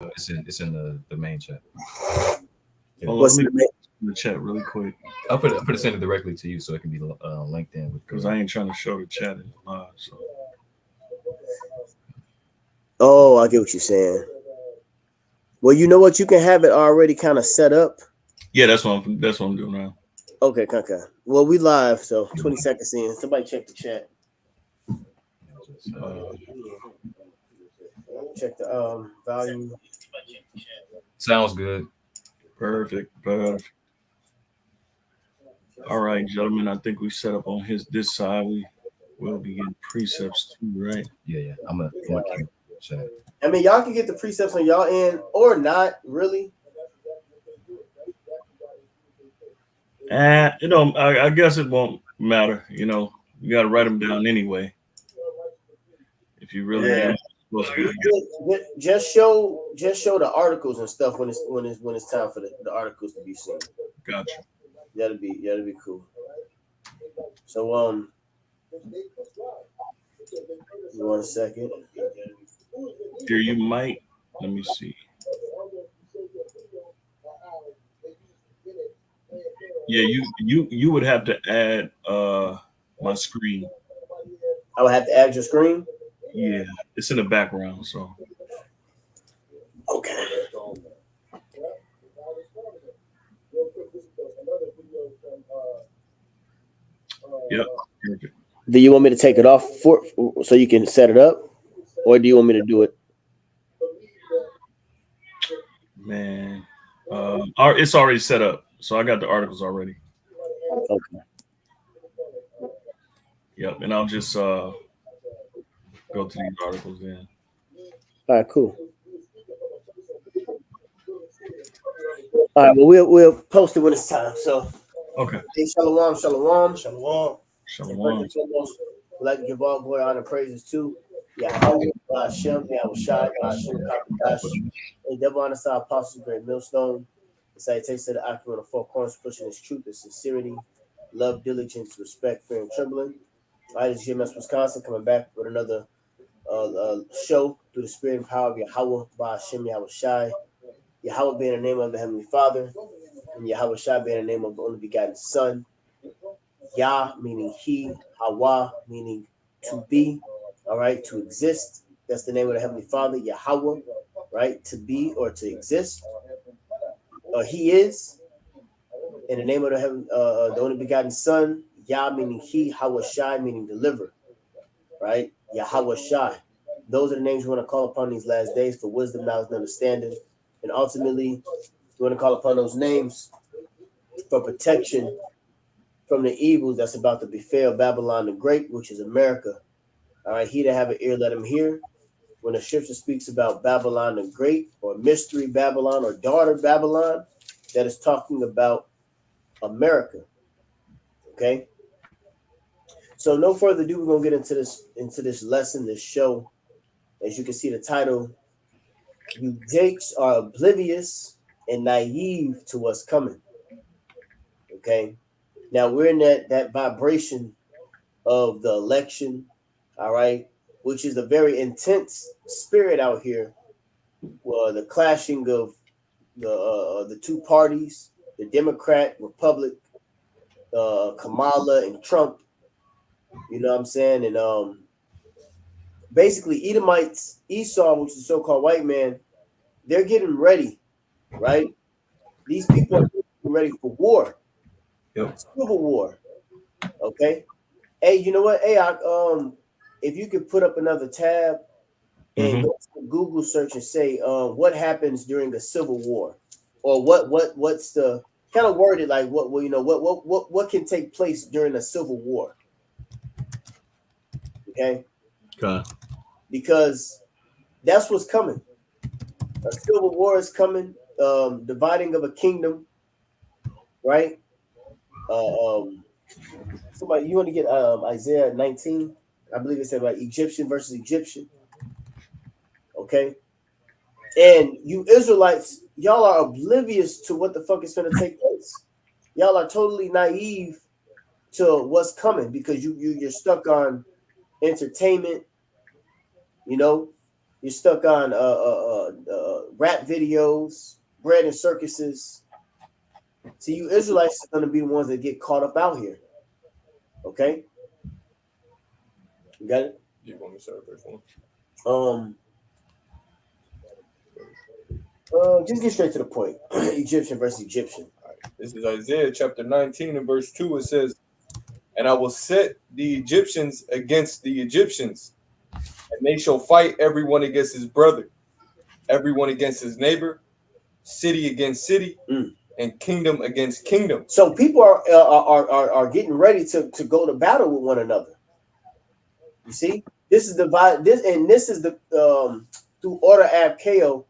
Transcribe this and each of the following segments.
it's in the main chat. Yeah. Hold on, let What's me the name? in the chat really quick I'll put it send it directly to you so it can be linked in with because I ain't trying to show the chat in the live. So Oh, I get what you're saying. Well, you know what? You can have it already kind of set up. yeah, that's what I'm doing now. Okay, okay. Well, we live, so 20 seconds in. Somebody check the chat. just, Uh, Check the volume. sounds good. perfect, perfect. All right, gentlemen. I think we set up on his this side. We will be getting precepts too, right? Yeah. I'm a keep chat. I mean, y'all can get the precepts on y'all end or not, really. I guess it won't matter. You got to write them down anyway. If you really Yeah. ain't supposed to be. Just show the articles and stuff when it's time for the articles to be seen. Gotcha. That'll be cool. So one second. Here you might. Let me see. Yeah, you would have to add my screen. I would have to add your screen. Yeah, it's in the background. So Okay. yep, perfect. Do you want me to take it off so you can set it up, or do you want me to do it? Man, it's already set up, so I got the articles already. Okay. Yep, and I'll just go to these articles then. All right. Cool. All right. Well, we'll post it when it's time. So, Okay. hey, shalom, shalom, shalom. And first Shalom. and foremost, we'd like to give all glory, honor, and praises to Yahweh, Hashem, Yahweh Shai, Hashem, Kapidash, and devil honor our apostles, great millstone. The citation of the accurate on the four corners, pushing his truth and sincerity, love, diligence, respect, fear, and trembling. All right, it's GMS Wisconsin coming back with another show through the spirit and power of Yahweh, Hashem, Yahweh Shai. Yahweh being the name of the Heavenly Father, and Yahweh Shai being the name of the only begotten Son. Yah meaning he, Hawa meaning to be, all right, to exist. That's the name of the Heavenly Father, Yahweh, right? To be or to exist. He is, in the name of the only begotten Son, Yah meaning he, Hawa Shai meaning deliver, right? Yahweh Shai. Those are the names you want to call upon these last days for wisdom, knowledge, and understanding. And ultimately, you want to call upon those names for protection from the evils that's about to befall Babylon the Great, which is America. All right, he that have an ear, let him hear. When the scripture speaks about Babylon the Great, or Mystery Babylon, or Daughter Babylon, that is talking about America. Okay. So no further ado, we're gonna get into this lesson, this show. As you can see, the title: "You Jakes are oblivious and naive to what's coming." Okay. Now we're in that vibration of the election, all right, which is a very intense spirit out here. Well, the clashing of the two parties, the Democrat Republic, Kamala and Trump. You know what I'm saying? And basically, Edomites, Esau, which is the so-called white man, they're getting ready, right? These people are getting ready for war, Yep. civil war. Okay. Hey, you know what? Hey, if you could put up another tab and Hmm. go to Google search and say what happens during a civil war, or what's the kind of worded like what well, what can take place during a civil war, okay? Okay. Because that's what's coming. A civil war is coming, dividing of a kingdom, right? Um, somebody you want to get Isaiah 19? I believe it said about Egyptian versus Egyptian, okay? And you Israelites, y'all are oblivious to what the fuck is going to take place. Y'all are totally naive to what's coming because you're stuck on entertainment. You know, you're stuck on rap videos, bread and circuses. See, you Israelites are going to be the ones that get caught up out here. Okay? You got it? You want me to start verse 1? Just get straight to the point. Egyptian versus Egyptian. All right. This is Isaiah chapter 19 and verse 2. It says, "And I will set the Egyptians against the Egyptians, and they shall fight everyone against his brother, everyone against his neighbor, city against city, and kingdom against kingdom." So people are getting ready to go to battle with one another. You see, this is this is the through order ab Ko,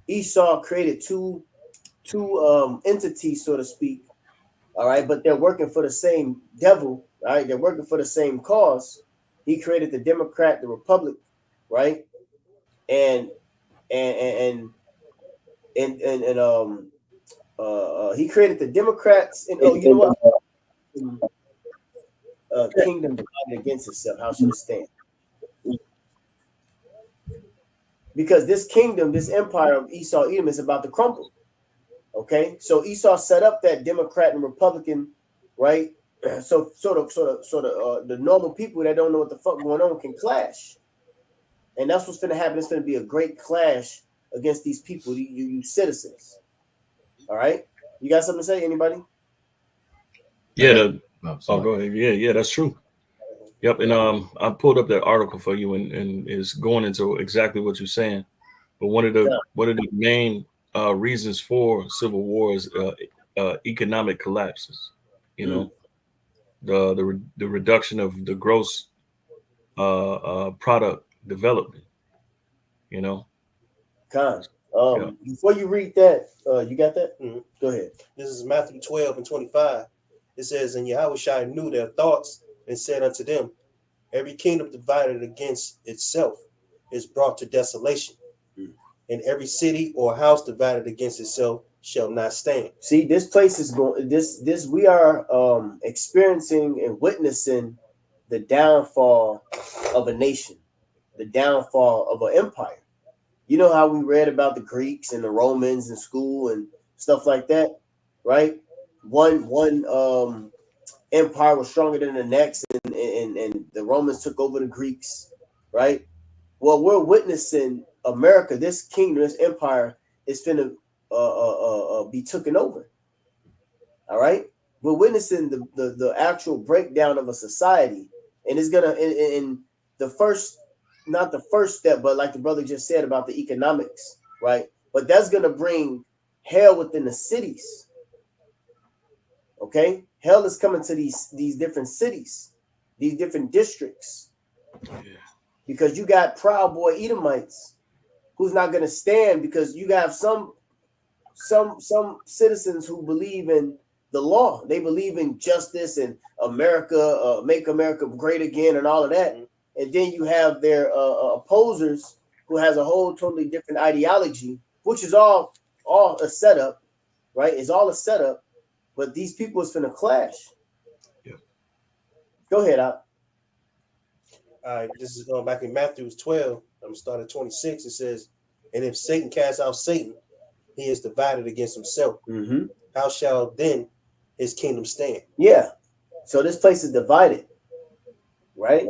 Esau created two entities, so to speak. All right, but they're working for the same devil. All right, they're working for the same cause. He created the Democrat, the Republic, right? And he created the Democrats, and you know what? Kingdom divided against itself. How should it stand? Because this kingdom, this empire of Esau, Edom, is about to crumble. Okay, so Esau set up that Democrat and Republican, right? So sort of, the normal people that don't know what the fuck going on can clash, and that's what's going to happen. It's going to be a great clash against these people, you citizens. All right, you got something to say? Anybody? Yeah. Go ahead. Yeah, that's true. Yep. And I pulled up that article for you, and it's going into exactly what you're saying. But one of the main reasons for civil war is economic collapses. You know, the reduction of the gross product development. You know. Before you read that, you got that? Mm-hmm. Go ahead. This is Matthew 12 and 25. It says, "And Yahweh knew their thoughts and said unto them, every kingdom divided against itself is brought to desolation, and every city or house divided against itself shall not stand." See, this place is going. This we are experiencing and witnessing the downfall of a nation, the downfall of an empire. You know how we read about the Greeks and the Romans in school and stuff like that, right? One empire was stronger than the next, and the Romans took over the Greeks, right? Well, we're witnessing America, this kingdom, this empire is finna be taken over. All right, we're witnessing the actual breakdown of a society, and it's gonna in the first, not the first step, but like the brother just said about the economics, right? But that's gonna bring hell within the cities. Okay, hell is coming to these different cities, these different districts, because you got Proud Boy Edomites who's not going to stand, because you have some citizens who believe in the law. They believe in justice and America, make America great again, and all of that. And then you have their opposers who has a whole totally different ideology, which is all a setup, right? It's all a setup. But these people is finna clash. Yeah. Go ahead, Al. All right, this is going back in Matthew 12. I'm starting at 26. It says, "And if Satan casts out Satan, he is divided against himself. Mm-hmm. How shall then his kingdom stand?" Yeah. So this place is divided, right?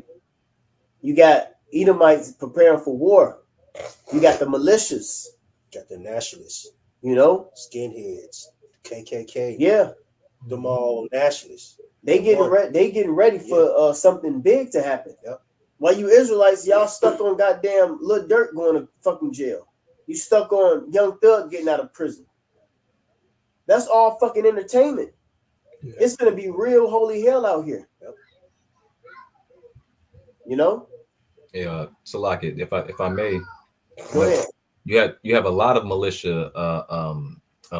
You got Edomites preparing for war. You got the militias. You got the nationalists. You know, skinheads. KKK, yeah, them all nationalists. They getting ready for something big to happen. Yep. While you Israelites, y'all stuck on goddamn Lil Durk going to fucking jail. You stuck on Young Thug getting out of prison. That's all fucking entertainment. Yeah. It's gonna be real holy hell out here. Yep. You know. Yeah, Salaki, if I may, go ahead. You have a lot of militia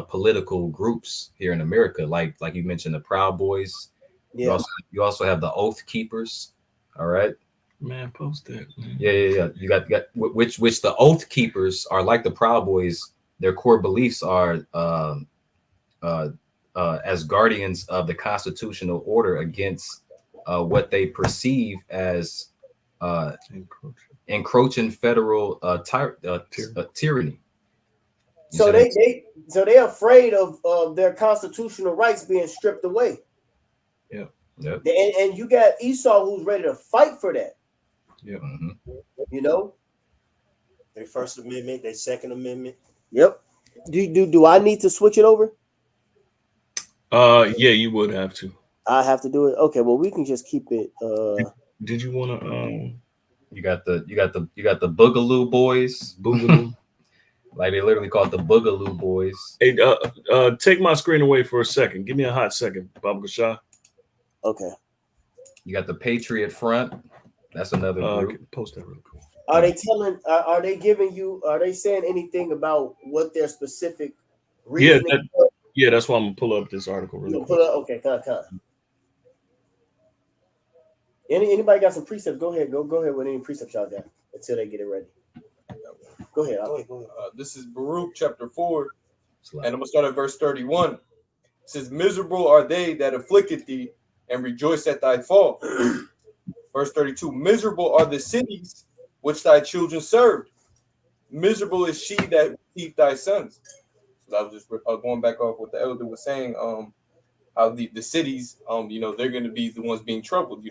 political groups here in America, like you mentioned, the Proud Boys. Yeah. You also have the Oath Keepers. All right, man, post that. Man. Yeah. You got which the Oath Keepers are like the Proud Boys. Their core beliefs are as guardians of the constitutional order against what they perceive as encroaching federal tyranny. So they're afraid of their constitutional rights being stripped away. Yeah. Yep. And you got Esau who's ready to fight for that. Yeah. Mm-hmm. You know, their First Amendment, their Second Amendment. Yep. Do I need to switch it over? Yeah, you would have to. I have to do it. Okay, well we can just keep it. Did you want to? You got the Boogaloo Boys. Boogaloo. Like they literally call it the Boogaloo Boys. Hey, take my screen away for a second. Give me a hot second, Baba Shah. Okay. You got the Patriot Front. That's another group. Post that real quick. Are they telling? Are they giving you? Are they saying anything about what their specific reasoning? Yeah, that's why I'm gonna pull up this article really quick. Okay, come. Anybody got some precepts? Go ahead with any precepts y'all got until they get it ready. Go ahead. This is Baruch chapter 4, and I'm gonna start at verse 31. It says, "Miserable are they that afflicted thee, and rejoice at thy fall." Verse 32, "Miserable are the cities which thy children served. Miserable is she that received thy sons." So I was just going back off what the elder was saying. How the cities, they're going to be the ones being troubled,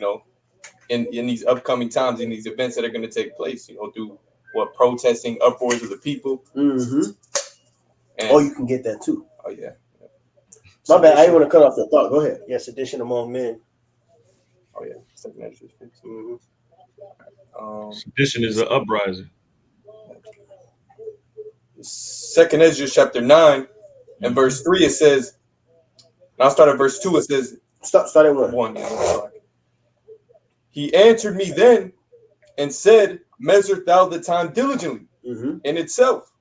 in these upcoming times, in these events that are going to take place, through protesting, uproars of the people. Mm-hmm. And, you can get that too. Oh yeah. My bad. I didn't want to cut off the thought. Go ahead. Yes, sedition among men. Oh yeah. Sedition is an uprising. Second Ezra chapter 9 and verse 3, it says, and I'll start at verse 2. It says, start at 1. "He answered me then and said, Measure thou the time diligently in itself.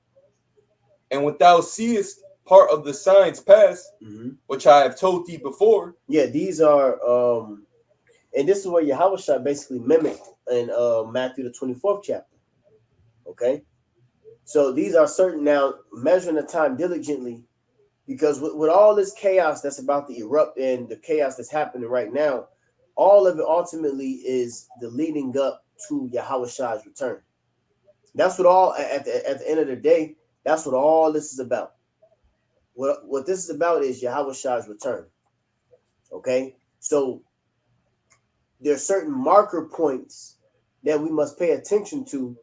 And when thou seest part of the signs pass, which I have told thee before." Yeah, these are and this is what Yahushua basically mimicked in Matthew the 24th chapter. Okay. So these are certain now, measuring the time diligently, because with all this chaos that's about to erupt and the chaos that's happening right now, all of it ultimately is the leading up to Yahushua's return. That's what all at the end of the day, that's what all this is about. What this is about is Yahushua's return. Okay, so there's certain marker points that we must pay attention to,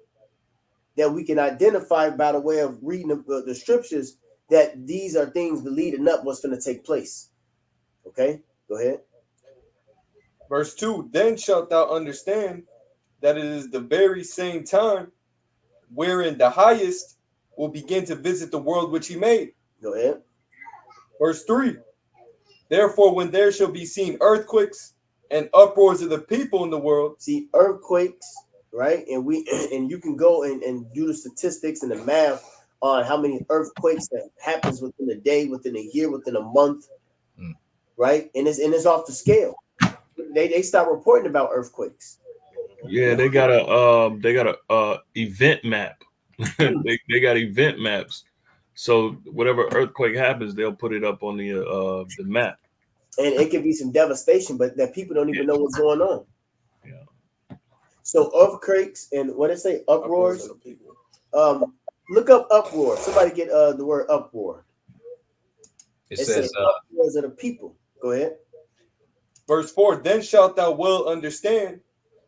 that we can identify by the way of reading the scriptures, that these are things the leading up what's going to take place. Okay, go ahead. Verse 2, "Then shalt thou understand that it is the very same time wherein the highest will begin to visit the world which he made." Go ahead. Verse 3, "Therefore, when there shall be seen earthquakes and uproars of the people in the world." See, earthquakes, right? And you can go and do the statistics and the math on how many earthquakes that happens within a day, within a year, within a month, right? And it's off the scale. They start reporting about earthquakes. Yeah, they got a event map. they got event maps. So whatever earthquake happens, they'll put it up on the map. And it could be some devastation, but that people don't even know what's going on. Yeah. So earthquakes and what they say, uproars. Look up uproar. Somebody get the word uproar. It says uproars of the people. Go ahead. Verse 4, "Then shalt thou well understand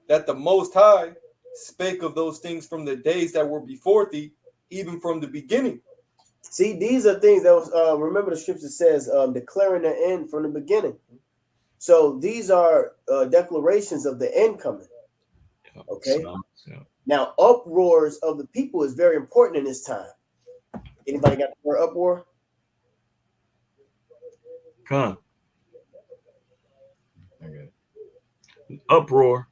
that the Most High spake of those things from the days that were before thee, even from the beginning." See, these are things that was remember the scripture says declaring the end from the beginning. So these are declarations of the end coming. Okay. Now, uproars of the people is very important in this time. Anybody got the word uproar? Come. Okay. Uproar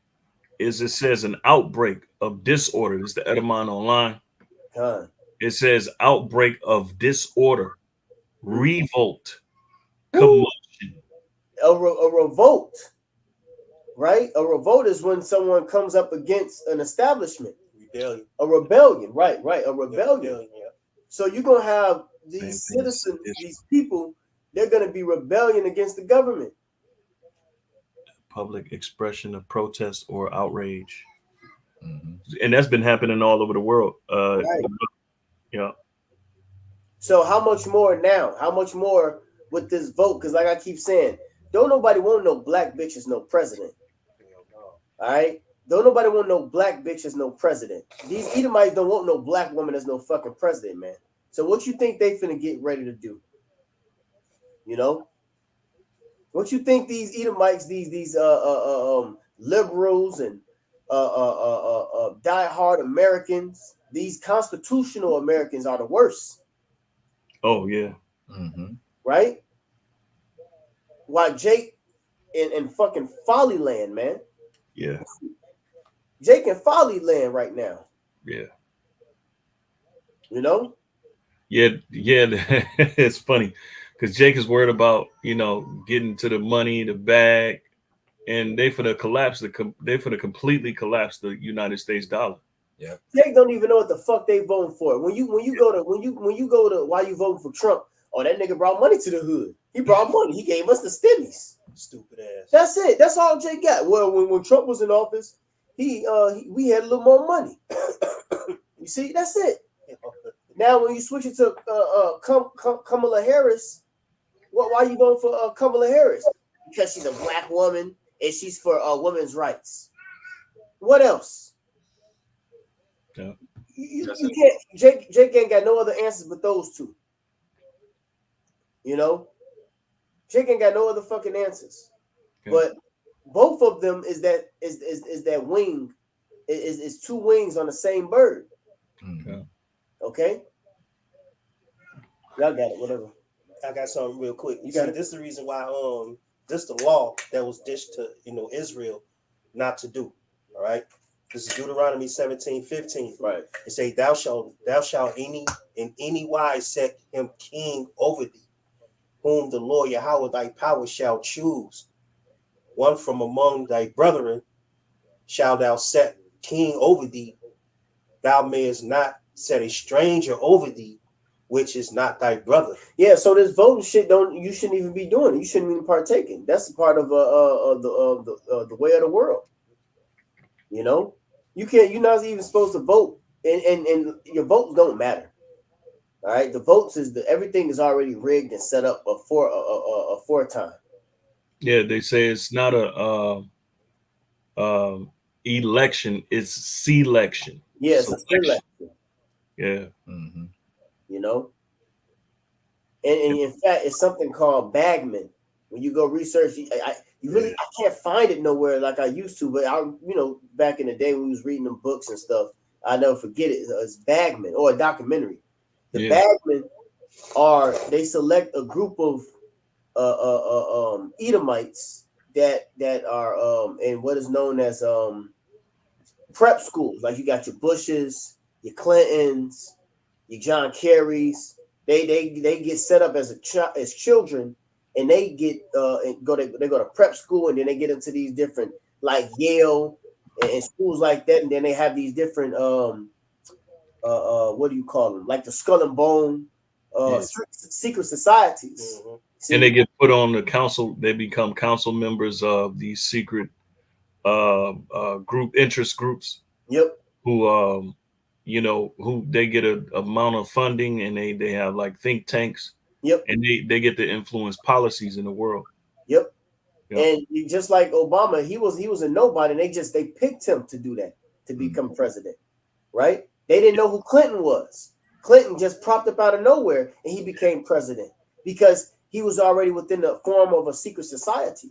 is, it says, an outbreak of disorder. This is the Edamon online. It says outbreak of disorder, revolt, commotion. A revolt, right? A revolt is when someone comes up against an establishment. Rebellion. A rebellion, right? A rebellion. Yeah. So you're going to have these citizens, these people, they're going to be rebellion against the government. Public expression of protest or outrage. And that's been happening all over the world. Right. Yeah. So how much more now? How much more with this vote? Because like I keep saying, don't nobody want no black bitches, no president. All right? Don't nobody want no black bitches, no president. These Edomites don't want no black woman as no fucking president, man. So what you think they finna get ready to do? You know? What you think these Edomites, these liberals and diehard Americans, these constitutional Americans are the worst. Oh yeah. Right? Why Jake in fucking Folly Land, man. Yeah. Jake in Folly Land right now. Yeah. You know? Yeah. It's funny because Jake is worried about, getting to the money, the bag, and they finna completely collapse the United States dollar. Yeah. Jake don't even know what the fuck they voting for. When you go to why you voting for Trump? Oh, that nigga brought money to the hood. He brought money. He gave us the stimmies. Stupid ass. That's it. That's all Jake got. Well, when Trump was in office, we had a little more money. You see, that's it. Now, when you switch it to Kamala Harris, why you voting for Kamala Harris? Because she's a black woman and she's for women's rights. What else? Yeah. You can't. Jake ain't got no other answers but those two. You know, Jake ain't got no other fucking answers. Okay. But both of them is that wing is two wings on the same bird. Okay. Y'all got it. Whatever. I got something real quick. You got it. This is the reason why this is the law that was dished to Israel not to do. All right. This is Deuteronomy 17:15. Right. It say, thou shalt in any wise set him king over thee, whom the Lord Yahweh thy power shall choose. One from among thy brethren shall thou set king over thee. Thou mayest not set a stranger over thee, which is not thy brother. Yeah, so this voting shit you shouldn't even be doing it. You shouldn't even partaking. That's part of the way of the world. You know, you're not even supposed to vote, and your votes don't matter. All right, the votes everything is already rigged and set up before time. Yeah, they say it's not a election; it's selection. Yeah, it's a selection. Yeah. You know, and in fact, it's something called bagman. When you go research, I can't find it nowhere like I used to. But back in the day when we was reading them books and stuff, I never forget it. It's bagman or a documentary. The bagmen they select a group of Edomites that are in what is known as prep schools. Like you got your Bushes, your Clintons, your John Kerrys. They get set up as children, and they get go to prep school, and then they get into these different like Yale and schools like that, and then they have these different what do you call them? Like the Skull and Bone secret societies. Mm-hmm. And they get put on the council. They become council members of these secret interest groups. Yep. Who who they get a amount of funding, and they have like think tanks. Yep. And they get to influence policies in the world. Yep. And just like Obama, he was a nobody, and they picked him to do that, to become president, right? They didn't know who Clinton was. Clinton just propped up out of nowhere, and he became president because he was already within the form of a secret society.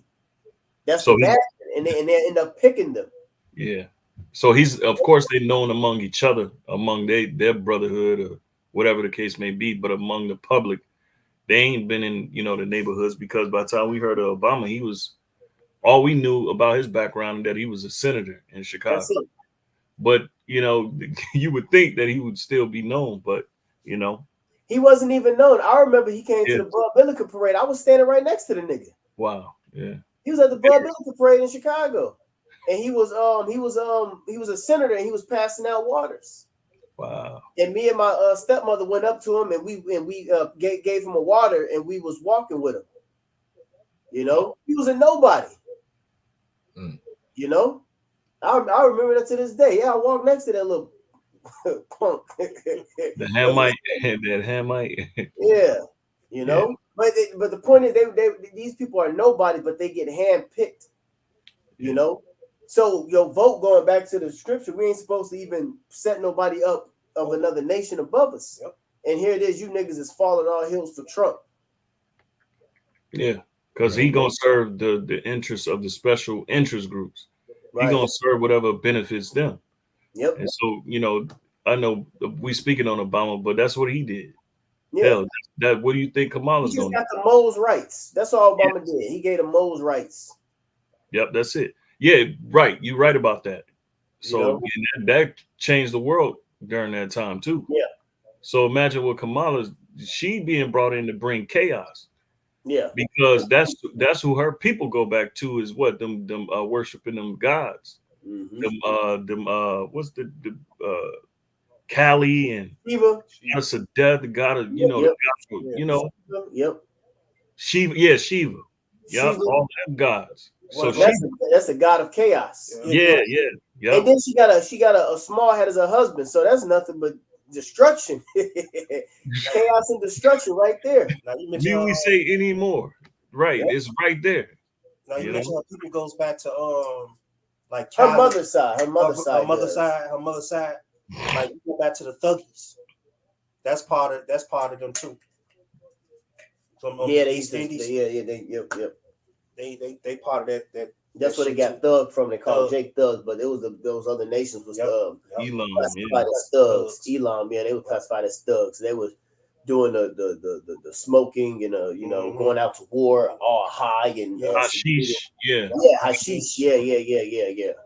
That's so bad, and they end up picking them. Yeah. So he's, of course, they're known among each other, among their brotherhood or whatever the case may be, but among the public, they ain't been in, the neighborhoods, because by the time we heard of Obama, all we knew about his background that he was a senator in Chicago. But, you would think that he would still be known, but, he wasn't even known. I remember he came to the Bud Billiken parade. I was standing right next to the nigga. Wow. Yeah. He was at the Bud Billiken parade in Chicago. And he was a senator, and he was passing out waters. Wow. And me and my stepmother went up to him, and we gave him a water, and we was walking with him. He was a nobody. I remember that to this day. Yeah, I walked next to that little punk. The Hamite, that Hamite. Yeah, you know. But the point is, these people are nobody, but they get handpicked. You know. So your vote, going back to the scripture, we ain't supposed to even set nobody up of another nation above us. Yep. And here it is, you niggas is falling all hills for Trump. Yeah, because he gonna serve the interests of the special interest groups. He gonna serve whatever benefits them. Yep. And so, you know, I know we speaking on Obama, but that's what he did. Yeah. Hell, that what do you think Kamala's He just gonna got the Mo's rights. That's all Obama did. He gave the Mo's rights. Yep, that's it. Yeah, right. You're right about that. So that changed the world during that time too. Yeah. So imagine what Kamala's she being brought in to bring chaos. Yeah. Because that's who her people go back to is what them worshiping them gods. Them what's the Kali and Shiva. Goddess of death, the god of the gospel, Yep. Shiva, Shiva. Yep, all them gods. So that's a god of chaos. Yeah. And then she got a small head as a husband, so that's nothing but destruction. Chaos and destruction right there. Now you do we say any more? Right, it's right there. Now you mentioned how people goes back to like her mother's side. Her mother's side. Like you go back to the Thuggies. That's part of them too. From, they part of that. That's where they got Thug from. They called Jake Thug, but it was those other nations was Elam, classified as thugs. Elam, they were classified as thugs. They was doing the smoking and going out to war all high and hashish, hashish, yeah.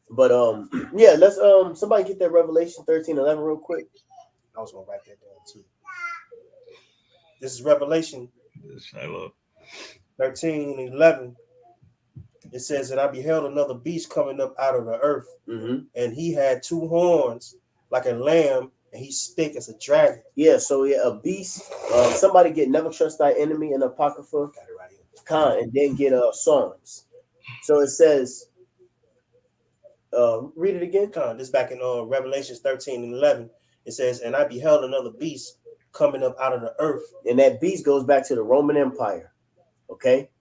But let's somebody get that Revelation 13:11 real quick. I was gonna write that down too. This is Revelation 13:11. It says that I beheld another beast coming up out of the earth, and he had two horns like a lamb, and he spake as a dragon. Yeah, so a beast. Somebody get Never Trust Thy Enemy in Apocrypha, got it right here. And then get Psalms. So it says, read it again. This back in Revelation 13:11. It says, and I beheld another beast coming up out of the earth, and that beast goes back to the Roman Empire. Okay,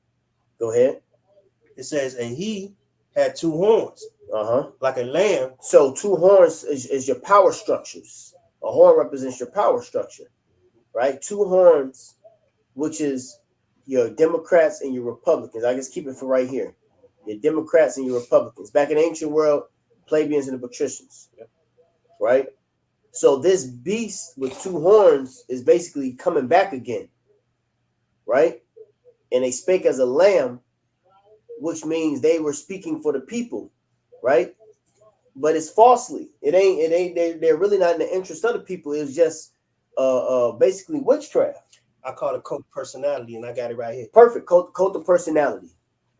go ahead. It says, and he had two horns, like a lamb. So two horns is your power structures. A horn represents your power structure, right? Two horns, which is your Democrats and your Republicans. I just keep it for right here. Your Democrats and your Republicans. Back in the ancient world, plebeians and the patricians, right? So this beast with two horns is basically coming back again, right? And they spake as a lamb, which means they were speaking for the people, right? But it's falsely. It ain't. They're really not in the interest of the people. It's just basically witchcraft. I call it cult of personality, and I got it right here. Perfect. Cult of personality.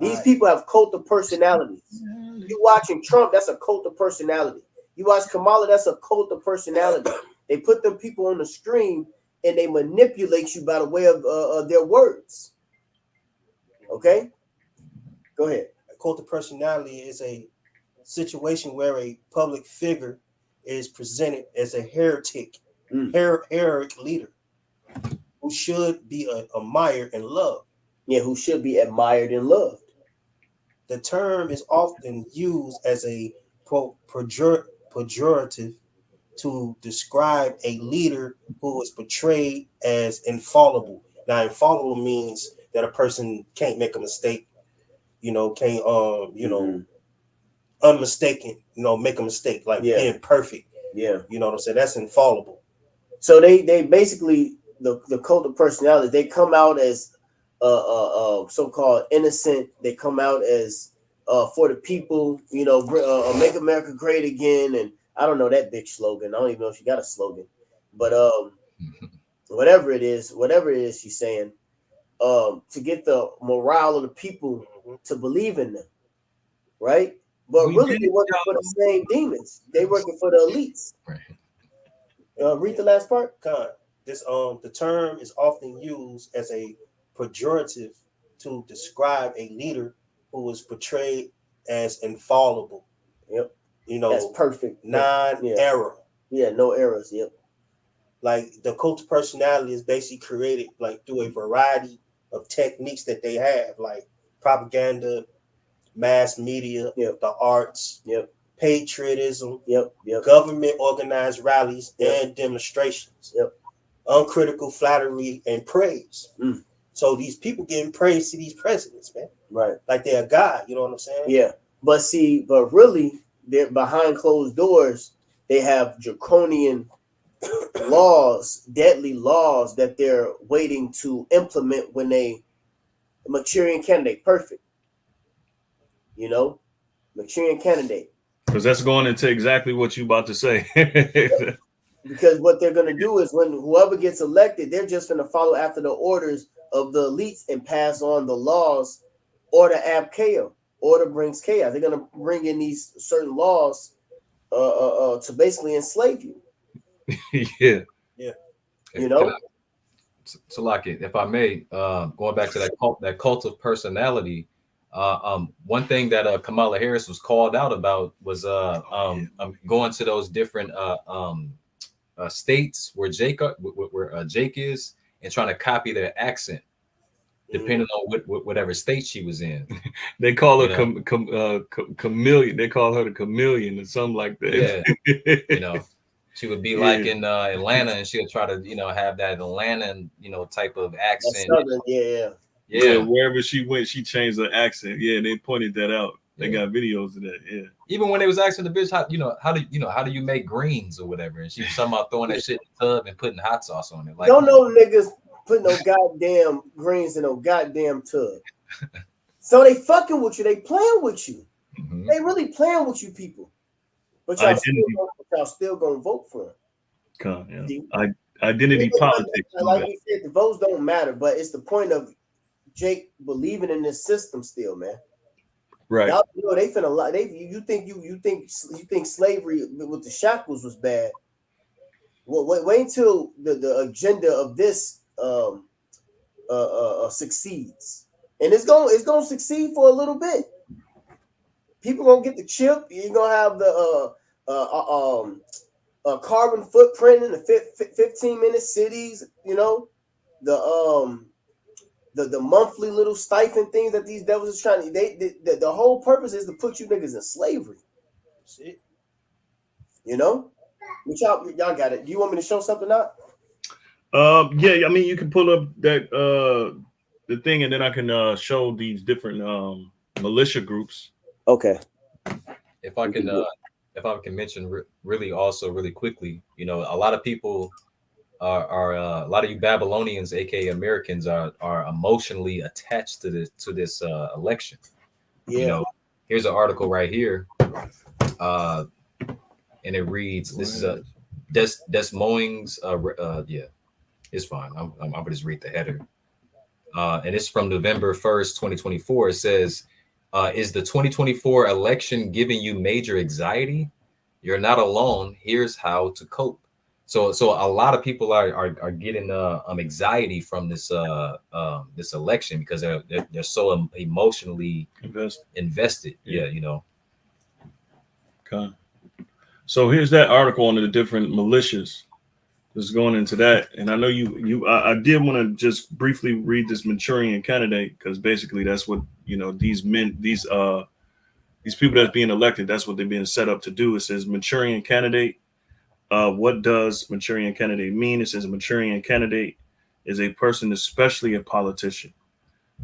These people have cult of personalities. You watching Trump, that's a cult of personality. You watch Kamala, that's a cult of personality. They put them people on the screen and they manipulate you by the way of their words. Okay? Go ahead. A cult of personality is a situation where a public figure is presented as a heretic, heretic leader who should be admired and loved. Yeah, who should be admired and loved. The term is often used as a pejorative to describe a leader who is portrayed as infallible. Now, infallible means that a person can't make a mistake, unmistaken, make a mistake, like being perfect. Yeah. You know what I'm saying? That's infallible. So they basically, the cult of personality, they come out as so-called innocent. They come out as for the people, make America great again. And I don't know that big slogan. I don't even know if she got a slogan, but whatever it is she's saying, to get the morale of the people to believe in them, right? But really, they're working for the same demons. They working for the elites. Read the last part. The term is often used as a pejorative to describe a leader who is portrayed as infallible. Yep. You know, that's perfect. Non-error. Yeah, no errors. Yep. Like the cult of personality is basically created like through a variety of techniques that they have, like propaganda, mass media, the arts, patriotism, government organized rallies and demonstrations, uncritical flattery and praise. So these people giving praise to these presidents, man. Right. Like they're a god, you know what I'm saying? Yeah. But really, they're behind closed doors. They have draconian laws, deadly laws that they're waiting to implement when they Manchurian candidate. Perfect. You know, Manchurian candidate. Because that's going into exactly what you about to say. Because what they're going to do is when whoever gets elected, they're just going to follow after the orders of the elites and pass on the laws. Order ab chaos. Order brings chaos. They're going to bring in these certain laws to basically enslave you. Yeah. You know. So like it, if I may, going back to that cult of personality. One thing that Kamala Harris was called out about was going to those different states where Jake is and trying to copy their accent, depending on whatever state she was in. They call her chameleon. They call her the chameleon or something like that. Yeah, you know, she would be like in Atlanta, and she'll try to have that Atlanta type of accent. Southern, yeah. Wherever she went, she changed her accent. Yeah, they pointed that out. They got videos of that. Yeah. Even when they was asking the bitch how do you make greens or whatever, and she was talking about throwing that shit in the tub and putting hot sauce on it. Like, don't know niggas putting no goddamn greens in no goddamn tub. So they fucking with you. They playing with you. Mm-hmm. They really playing with you people. But y'all still gonna vote for them. Identity politics. Like we said, the votes don't matter, but it's the point of Jake believing in this system still, man. Right. Y'all know they finna lie. You think slavery with the shackles was bad. Well, wait until the agenda of this succeeds, and it's gonna succeed for a little bit. People gonna get the chip. You're gonna have the carbon footprint in the 15-minute cities. You know, the monthly little stipend things that these devils are trying to. The whole purpose is to put you niggas in slavery. That's it. You know, but y'all got it. Do you want me to show something out? Yeah, I mean you can pull up that the thing, and then I can show these different militia groups. Okay. If I can mention really quickly, a lot of people are a lot of you Babylonians, aka Americans, are emotionally attached to this election. Yeah. Here's an article right here, and it reads, "This is Des Moines." It's fine. I'm gonna just read the header, and it's from November 1st, 2024. It says, "Is the 2024 election giving you major anxiety? You're not alone. Here's how to cope." So a lot of people are getting anxiety from this election because they're so emotionally invested. Yeah, Okay. So here's that article on the different militias. Just going into that, and I know I did want to just briefly read this Manchurian candidate because basically that's what these people that's being elected, that's what they're being set up to do. It says Manchurian candidate. What does Manchurian candidate mean? It says a Manchurian candidate is a person, especially a politician,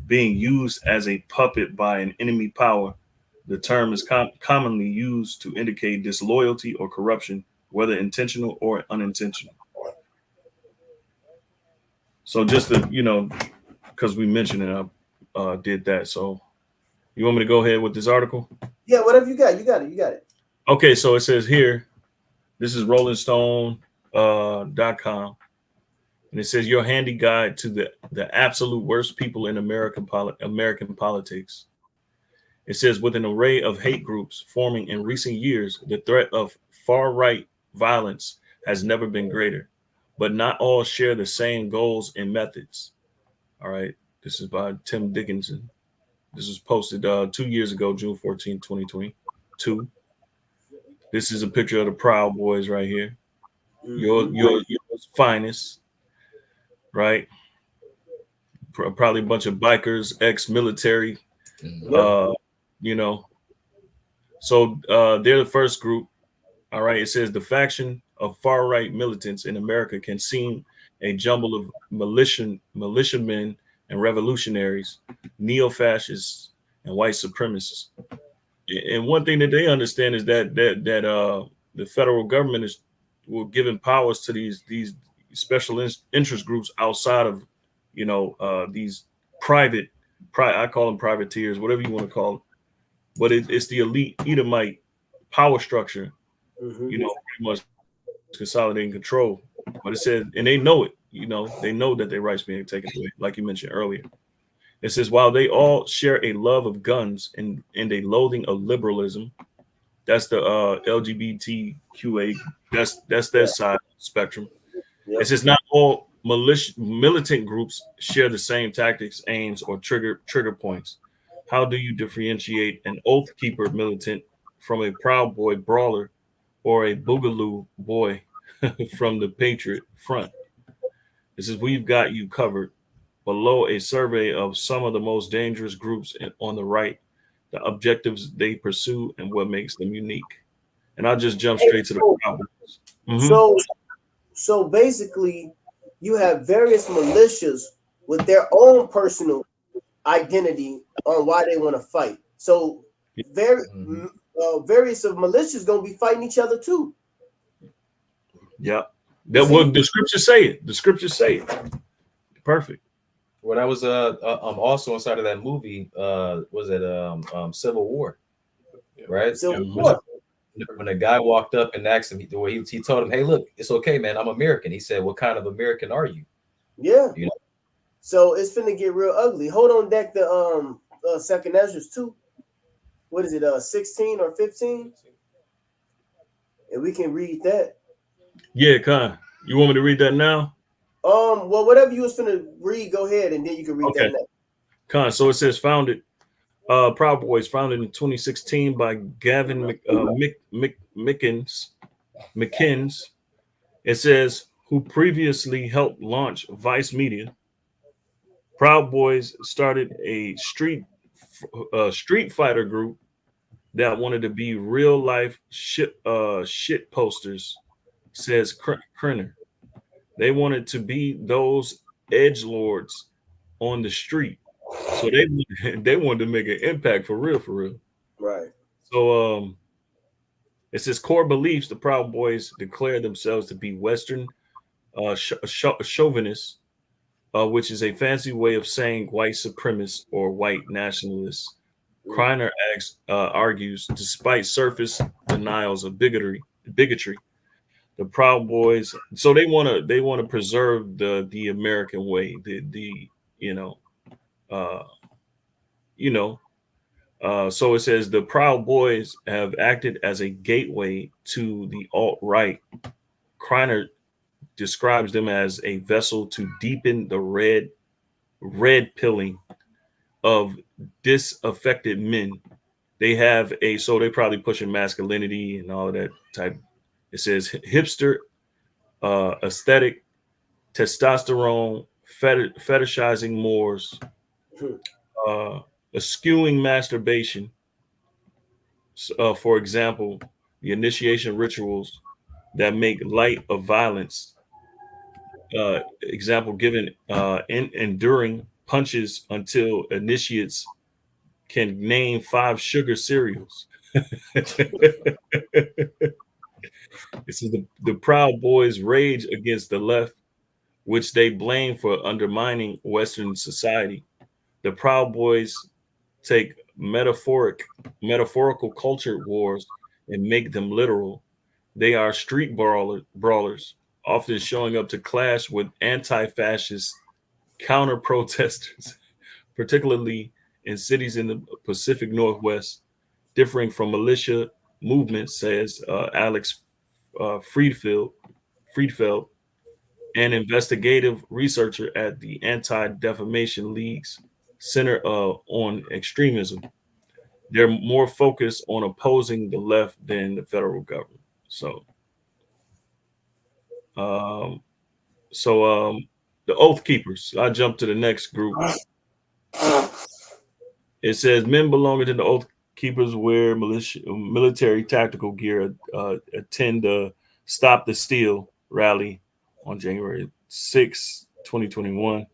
being used as a puppet by an enemy power. The term is commonly used to indicate disloyalty or corruption, whether intentional or unintentional. So just to, because we mentioned it, I did that. So you want me to go ahead with this article? Yeah, whatever you got. You got it. Okay, so it says here, this is rollingstone.com. And it says your handy guide to the absolute worst people in American politics. It says with an array of hate groups forming in recent years, the threat of far-right violence has never been greater, but not all share the same goals and methods. All right. This is by Tim Dickinson. This was posted 2 years ago, June 14, 2022. This is a picture of the Proud Boys right here. Mhm. Your finest, right? Probably a bunch of bikers, ex-military. Mhm. Yep. You know, so they're the first group. All right. It says the faction of far-right militants in America can seem a jumble of militiamen and revolutionaries, neo-fascists, and white supremacists. And one thing that they understand is that the federal government is giving powers to these special interest groups outside of these private I call them privateers, whatever you want to call them, but it's the elite Edomite power structure, Mhm. pretty much consolidating control. But it says, and they know it, they know that their rights being taken away, like you mentioned earlier. It says while they all share a love of guns and a loathing of liberalism, that's the LGBTQA. That's their Yeah. side of the spectrum. It Yep. says not all militant groups share the same tactics, aims, or trigger points. How do you differentiate an oath keeper militant from a Proud Boy brawler or a Boogaloo boy from the Patriot Front? This is we've got you covered. Below a survey of some of the most dangerous groups on the right, the objectives they pursue, and what makes them unique. And I'll just jump Hey, straight to the so problems. Hmm. so so basically, you have various militias with their own personal identity on why they want to fight. So very Mhm. various of militias gonna be fighting each other too. Yeah. You That see? what the scriptures say it. The scriptures say it. Perfect. Well, that was also inside of that movie. Was it Civil War? Right? So Mhm. what? When a guy walked up and asked him, he told him, "Hey, look, it's okay, man. I'm American." He said, "What kind of American are you?" Yeah. You know. So it's finna get real ugly. Hold on deck the second Ezra's too. What is it? 16 or 15? And we can read that. Yeah, Khan. You want me to read that now? Well, whatever you was finna read, go ahead, and then you can read that Okay. next. Khan. So it says Proud Boys, founded in 2016 by Gavin McKins. It says, who previously helped launch Vice Media. Proud Boys started a street fighter group that wanted to be real life shit posters, says Krenner. They wanted to be those edge lords on the street. So they they wanted to make an impact for real, for real. Right. So it says core beliefs. The Proud Boys declare themselves to be Western chauvinists, which is a fancy way of saying white supremacists or white nationalists. Mm. Kreiner argues, despite surface denials of bigotry, the Proud Boys. So they want to preserve the American way, the you know uh, you know. So it says the Proud Boys have acted as a gateway to the alt right. Kreiner describes them as a vessel to deepen the red pilling of disaffected men. They have so they probably pushing masculinity and all of that type. It says hipster aesthetic, testosterone, fetishizing Moors, uh, eschewing masturbation. For example, the initiation rituals that make light of violence. Example given enduring punches until initiates can name 5 sugar cereals. This is the Proud Boys' rage against the left, which they blame for undermining Western society. The Proud Boys take metaphorical culture wars and make them literal. They are street brawlers, often showing up to clash with anti-fascist counter protesters, particularly in cities in the Pacific Northwest, differing from militia movements, says Alex Friedfeld, an investigative researcher at the Anti Defamation League's Center on Extremism. they're more focused on opposing the left than the federal government. So, um, the Oath Keepers. I jump to the next group. It says men belonging to the Oath Keepers wear military tactical gear, attend the Stop the Steal rally on January 6, 2021.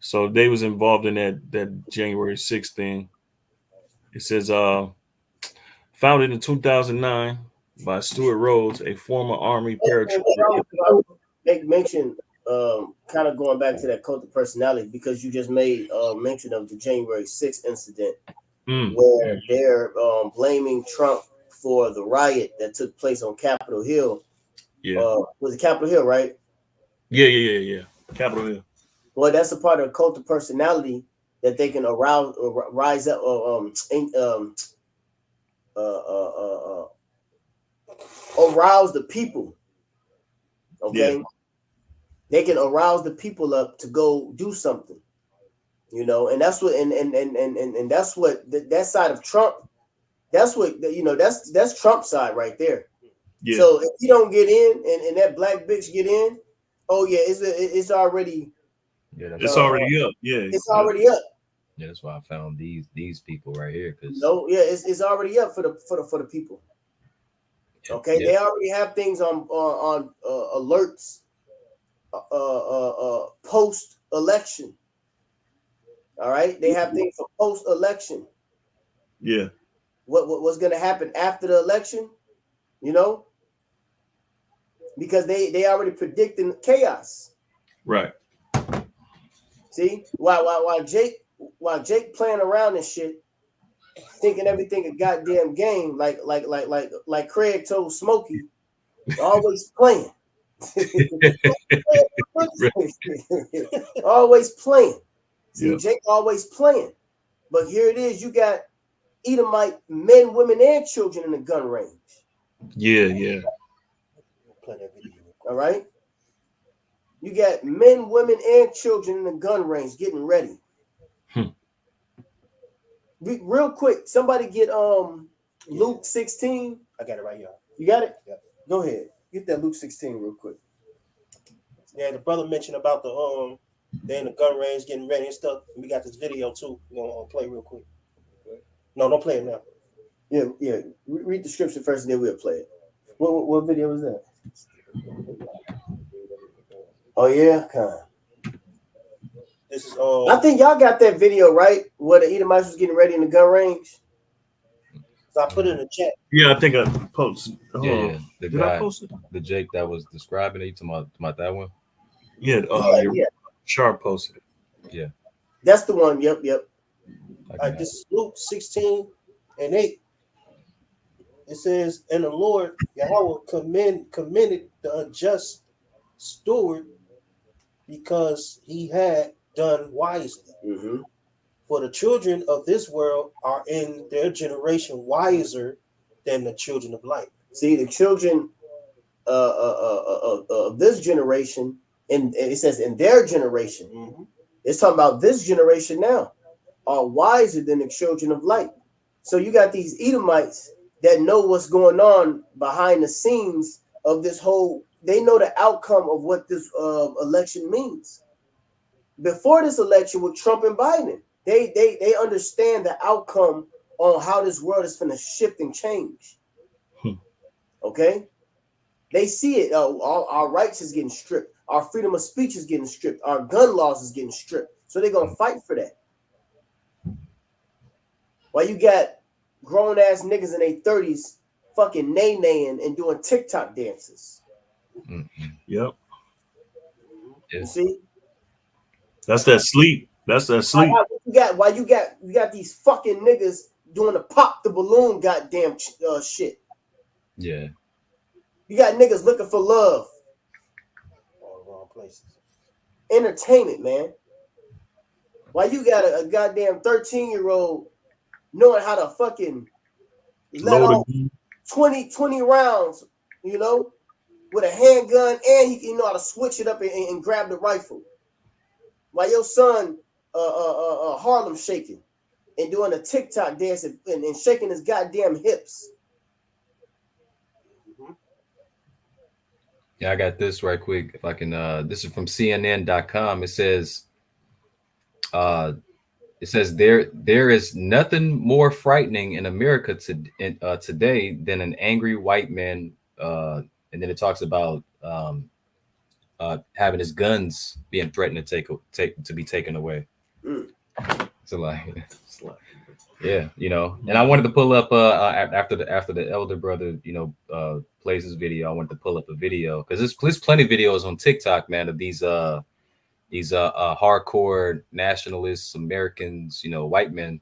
So they was involved in that January 6th thing. It says founded in 2009 by Stuart Rhodes, a former Army paratrooper. Make mention, kind of going back to that cult of personality, because you just made mention of the January 6th incident, where they're blaming Trump for the riot that took place on Capitol Hill. Yeah. Was it Capitol Hill, right? Yeah. Capitol Hill. Well, that's a part of the cult of personality that they can arouse or rise up arouse the people. Okay. Yeah. They can arouse the people up to go do something, you know, and that's what and that's what that side of Trump, that's what, you know, that's Trump's side right there. Yeah. So if you don't get in and that black bitch get in, oh yeah, it's already, it's already up. Yeah, it's already up. Yeah, that's why I found these people right here. Cause it's already up for the people. Okay, they already have things on alerts. Post election. All right, they have things for post election. Yeah. What's going to happen after the election? You know, because they already predicting chaos. Right. See, while Jake playing around and shit, thinking everything a goddamn game, like Craig told Smokey, always playing. Always playing. See, Jake always playing. But here it is, you got Edomite men, women, and children in the gun range. Yeah. All right. You got men, women, and children in the gun range getting ready. Real quick, somebody get Luke 16. I got it right here. You got it? Yeah. Go ahead. Get that Luke 16 real quick. Yeah, the brother mentioned about the they're in the gun range getting ready and stuff. We got this video too. We're gonna play real quick. No, don't play it now. Yeah. Read the scripture first, and then we'll play it. What video was that? Oh yeah, This is I think y'all got that video right, where the Edomites was getting ready in the gun range. So I put it in the chat. Yeah, I think I posted. Yeah. The Did guy, I post it? the Jake that was describing it, to my that one. Yeah. Sharp posted it. Yeah. That's the one. Yep. This is Luke 16 and 8. It says, and the Lord Yahweh commended the unjust steward because he had done wisely. Mm-hmm. For the children of this world are in their generation wiser than the children of light. See, the children of this generation, and it says in their generation. Mm-hmm. It's talking about this generation now are wiser than the children of light. So you got these Edomites that know what's going on behind the scenes of this whole. They know the outcome of what this election means. Before this election with Trump and Biden, they understand the outcome on how this world is going to shift and change. Okay, they see it. All our rights is getting stripped. Our freedom of speech is getting stripped. Our gun laws is getting stripped. So they're gonna fight for that. While you got grown ass niggas in their 30s fucking nay-naying and doing TikTok dances. Mm-hmm. Yep. You see? That's that sleep. That's that sleep. Why you got these fucking niggas doing the pop the balloon goddamn shit. Yeah. You got niggas looking for love. All the wrong places. Entertainment, man. Why you got a goddamn 13-year-old knowing how to fucking let off 20 rounds, you know, with a handgun, and he know how to switch it up and grab the rifle. While your son Harlem shaking. and doing a TikTok dance and shaking his goddamn hips. Yeah, I got this right quick. If I can, this is from CNN.com. Uh, it says there is nothing more frightening in America today than an angry white man. And then it talks about having his guns being threatened to be taken away. Mm. So yeah, and I wanted to pull up after the elder brother, plays his video. I wanted to pull up a video because there's plenty of videos on TikTok, man, of these hardcore nationalists, Americans, white men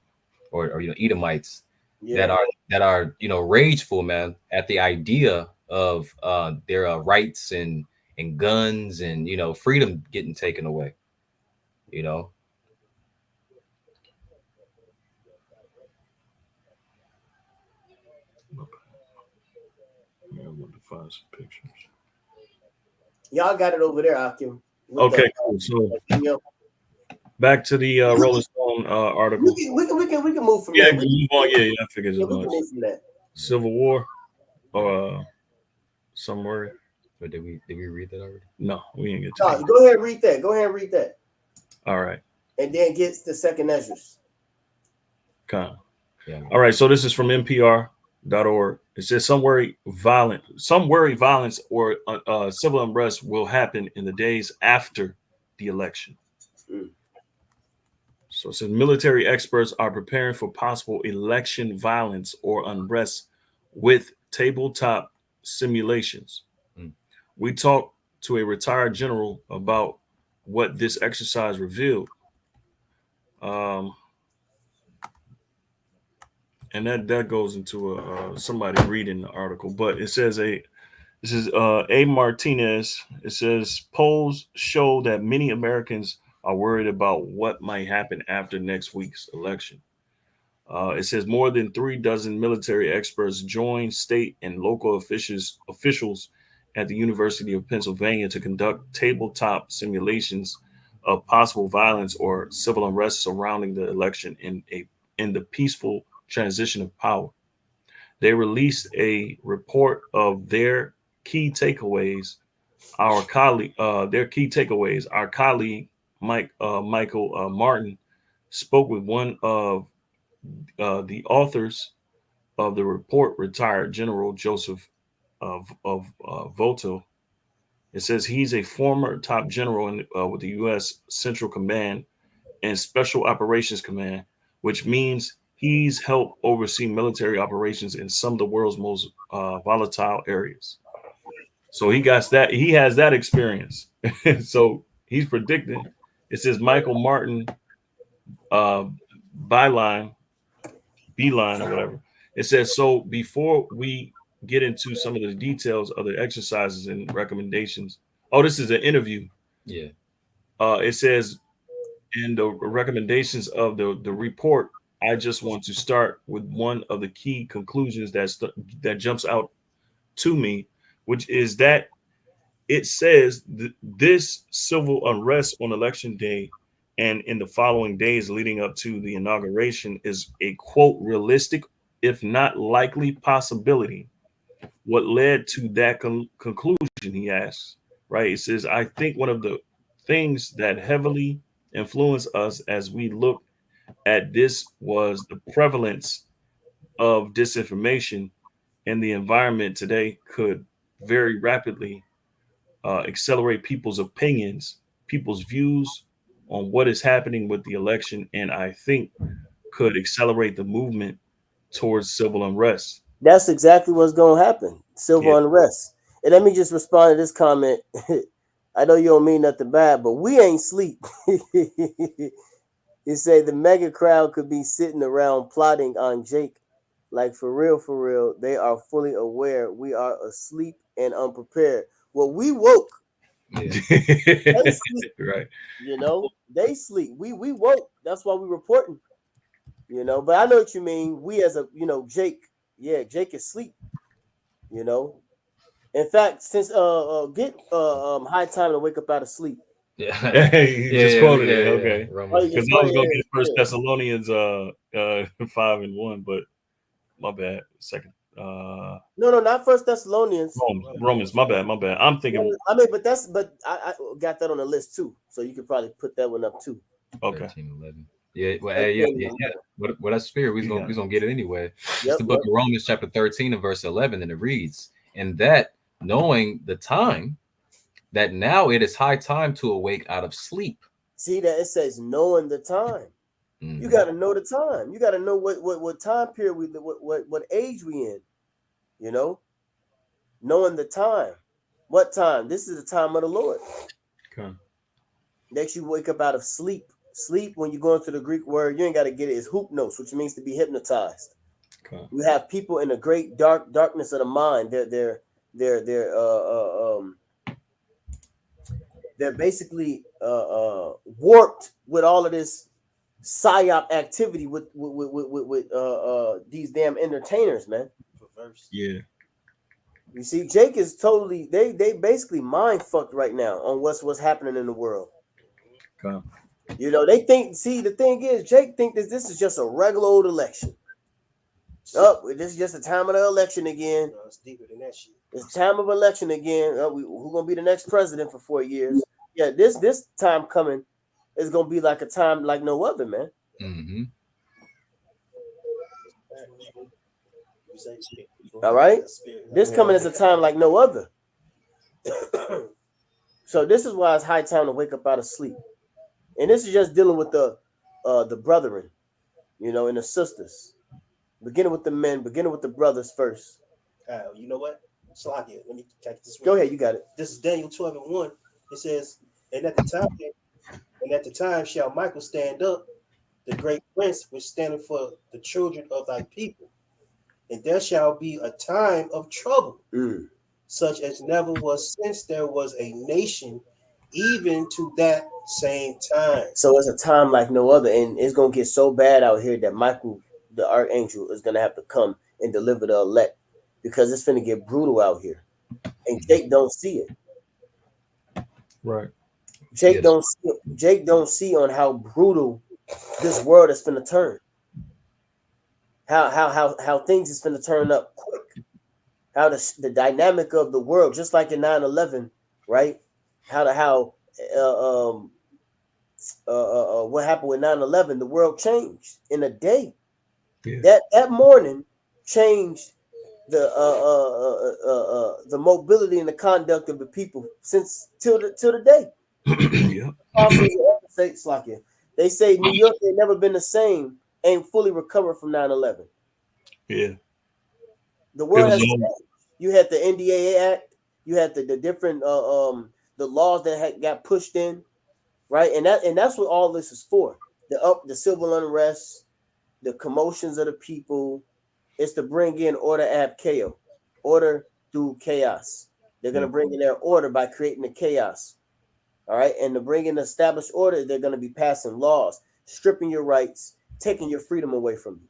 or Edomites Yeah. that are rageful, man, at the idea of their rights and guns and freedom getting taken away. Yeah, I want to find some pictures. Y'all got it over there, Akim. Okay, cool. So back to the Rolling Stone article. We can move from Yeah, there. move on. Yeah, I figured as We can much. move from that. Civil War, or somewhere. But did we read that already? No, we didn't get to No, go ahead and read that. Go ahead and read that. All right. And then get the second Esdras. Con. Yeah. All right. So this is from NPR.org. It says some worry violence or civil unrest will happen in the days after the election. Mm. So it says military experts are preparing for possible election violence or unrest with tabletop simulations. Mm. We talked to a retired general about what this exercise revealed. And that goes into somebody reading the article, but it says this is A. Martinez. It says polls show that many Americans are worried about what might happen after next week's election. It says more than 36 military experts joined state and local officials at the University of Pennsylvania to conduct tabletop simulations of possible violence or civil unrest surrounding the election in the peaceful transition of power. They released a report of their key takeaways. Our colleague Michael Martin spoke with one of the authors of the report, retired General Joseph Votel. It says he's a former top general with the U.S. Central Command and Special Operations Command, which means he's helped oversee military operations in some of the world's most volatile areas. So he has that experience. So he's predicting. It says Michael Martin Beeline or whatever. It says, so before we get into some of the details of the exercises and recommendations. Oh, this is an interview. Yeah. It says in the recommendations of the report, I just want to start with one of the key conclusions that jumps out to me, which is that it says this civil unrest on election day and in the following days leading up to the inauguration is a quote realistic, if not likely, possibility. What led to that conclusion, he asks, right? He says, I think one of the things that heavily influenced us as we look at this was the prevalence of disinformation, and the environment today could very rapidly accelerate people's opinions, people's views on what is happening with the election, and I think could accelerate the movement towards civil unrest. That's exactly what's going to happen. Civil unrest. And let me just respond to this comment. I know you don't mean nothing bad, but we ain't sleep. You say the mega crowd could be sitting around plotting on Jake. Like for real, they are fully aware we are asleep and unprepared. Well, we woke. Yeah. They sleep. Right. They sleep. We woke. That's why we reporting. But I know what you mean. We as a Jake. Yeah, Jake is asleep. In fact, since get high time to wake up out of sleep. Yeah, You just quoted it, okay. Romans. Because I was gonna get First Thessalonians 5:1, but my bad. Second No, not First Thessalonians. Romans, my bad. I'm thinking. I mean, but I got that on the list too, so you could probably put that one up too. Okay. 13:11. Yeah, well, yeah. What that's spirit, we're gonna get it anyway. It's the book of Romans, chapter 13 and verse 11, and it reads, "And that knowing the time, that now it is high time to awake out of sleep." See that it says knowing the time. You got to know the time. You got to know what time period what age we in. You know, knowing the time. What time? This is the time of the Lord. Okay. Next, you wake up out of sleep. Sleep, when you go into the Greek word, you ain't got to get it. It's hoopnos, which means to be hypnotized. Okay. You have people in a great darkness of the mind. They're basically warped with all of this psyop activity with these damn entertainers, man. Yeah. You see, Jake is totally they basically mind fucked right now on what's happening in the world. Okay. You know, they think. See, the thing is, Jake think that this is just a regular old election. This is just the time of the election again. No, it's deeper than that shit. It's time of election again. Who's gonna be the next president for 4 years? Yeah, this time coming is gonna be like a time like no other, man. Mm-hmm. All right, this coming is a time like no other. So this is why it's high time to wake up out of sleep, and this is just dealing with the brethren, you know, and the sisters. Beginning with the men, beginning with the brothers first. You know what? Slakia, let me catch this one. Go ahead, you got it. This is Daniel 12:1. It says, and at the time shall Michael stand up, the great prince, which standeth for the children of thy people. And there shall be a time of trouble, such as never was since there was a nation, even to that same time. So it's a time like no other, and it's gonna get so bad out here that Michael, the archangel, is gonna have to come and deliver the elect, because it's gonna get brutal out here, and Jake don't see it. Right. Jake don't see on how brutal this world is gonna turn. How things is gonna turn up quick. How the dynamic of the world, just like in 9/11, right? What happened with 9/11? The world changed in a day. Yeah. That morning changed the mobility and the conduct of the people since till the day. Yeah. They say New York ain't never been the same, ain't fully recovered from 9/11. Yeah. The world has changed. You had the NDAA Act, you had the different the laws that got pushed in, right? And that's what all this is for. The civil unrest, the commotions of the people. It's to bring in order ab chaos, order through chaos. They're gonna bring in their order by creating the chaos. All right, and to bring in established order, they're gonna be passing laws, stripping your rights, taking your freedom away from you.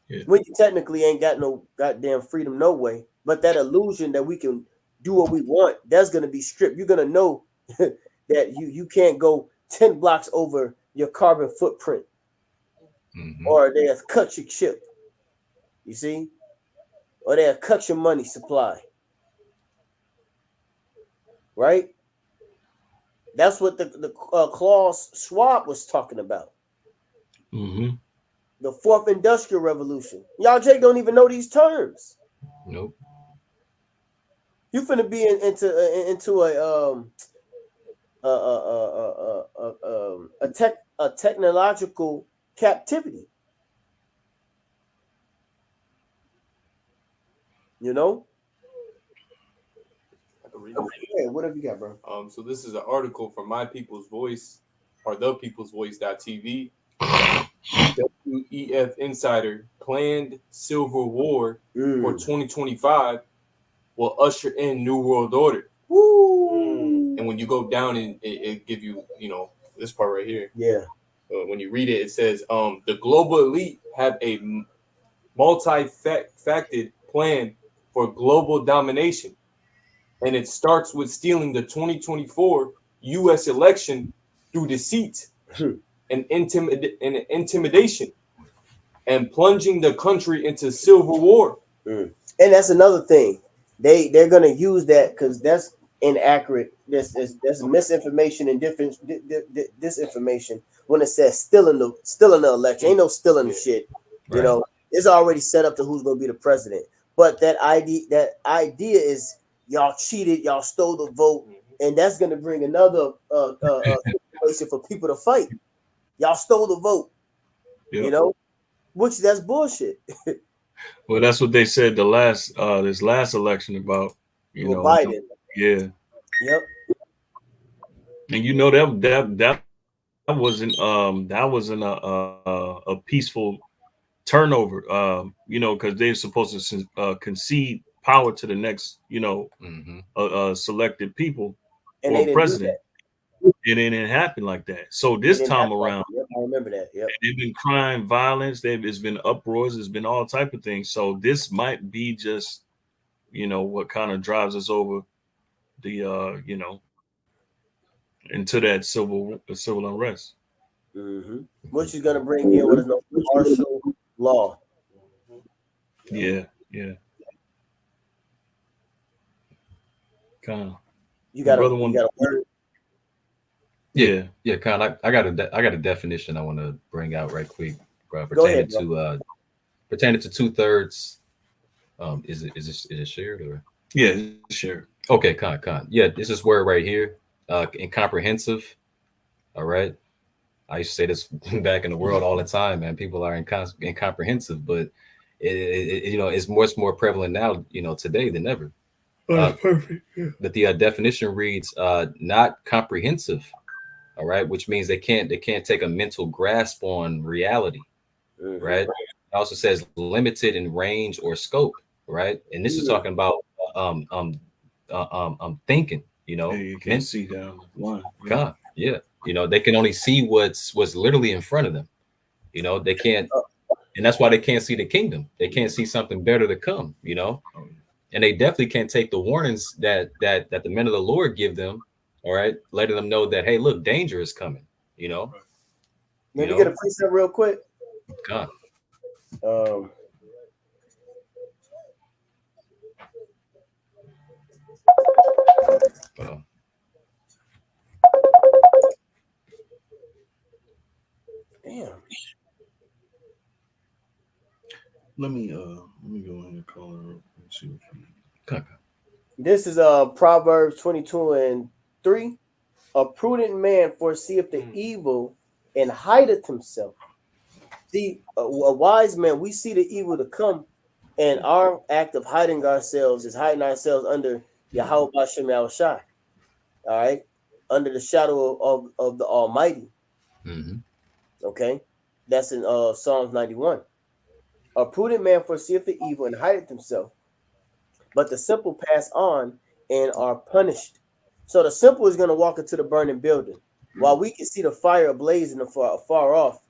Yeah. When you technically ain't got no goddamn freedom no way, but that illusion that we can do what we want, that's gonna be stripped. You're gonna know that you can't go 10 blocks over your carbon footprint, or they have cut your chip. You see, or they have cut your money supply. Right? That's what the Klaus Schwab was talking about. Mm-hmm. The fourth industrial revolution. Y'all, Jake, don't even know these terms. Nope. You finna be into a technological captivity. You know. Yeah, what have you got, bro? So this is an article from My People's Voice, or thepeoplesvoice.tv. WEF Insider: planned Civil War for 2025 will usher in New World Order. Woo. And when you go down and it give you, this part right here. Yeah. When you read it, it says, the global elite have a multi-faceted plan for global domination. And it starts with stealing the 2024 U.S. election through deceit and intimidation, and plunging the country into civil war. And that's another thing. They're gonna use that because that's inaccurate. There's misinformation and different disinformation when it says still in the election. Ain't no still in the shit. You Right. know, it's already set up to who's gonna be the president. But that idea is y'all cheated, y'all stole the vote, and that's gonna bring another situation for people to fight. Y'all stole the vote. Yep. You know, which that's bullshit. Well, that's what they said this last election about, Biden. Yeah. Yep. And that wasn't a peaceful turnover, because they're supposed to concede power to the next, selected people And or they didn't president. do that. It didn't happen like that. So this time around, yep, I remember that. Yep. they've been crime, violence. It's been uproars. There's been all type of things. So this might be just, what kind of drives us over the, into that civil unrest. Which is going to bring in what is known as martial law. Yeah. Kind of. You got a word? Yeah. Kind. I got a definition I want to bring out right quick. Go ahead, Pertaining to 2/3. Is it shared or? Yeah, shared. Okay, con. Yeah, this is word right here. Incomprehensive. All right. I used to say this back in the world all the time, man. People are incomprehensive, but it's much more prevalent now, today than ever. Perfect. Yeah. But the definition reads not comprehensive. All right, which means they can't take a mental grasp on reality. Right. It also says limited in range or scope. Right. And this is talking about thinking, Yeah, you can't see down the line. God, yeah. They can only see what's literally in front of them. They can't, and that's why they can't see the kingdom. They can't see something better to come, and they definitely can't take the warnings that the men of the Lord give them. All right, letting them know that, hey, look, danger is coming. Let me get a precept real quick. God. Damn. Let me go ahead and call her up and see what she needs. This is Proverbs 22:3. A prudent man foreseeth the evil and hideth himself. See, a wise man, we see the evil to come, and our act of hiding ourselves is hiding ourselves under Yahweh Bashem Yahushai. All right, under the shadow of the Almighty. Okay, that's in Psalms 91. A prudent man foreseeth the evil and hideth himself, but the simple pass on and are punished. So the simple is going to walk into the burning building, while we can see the fire blazing far off,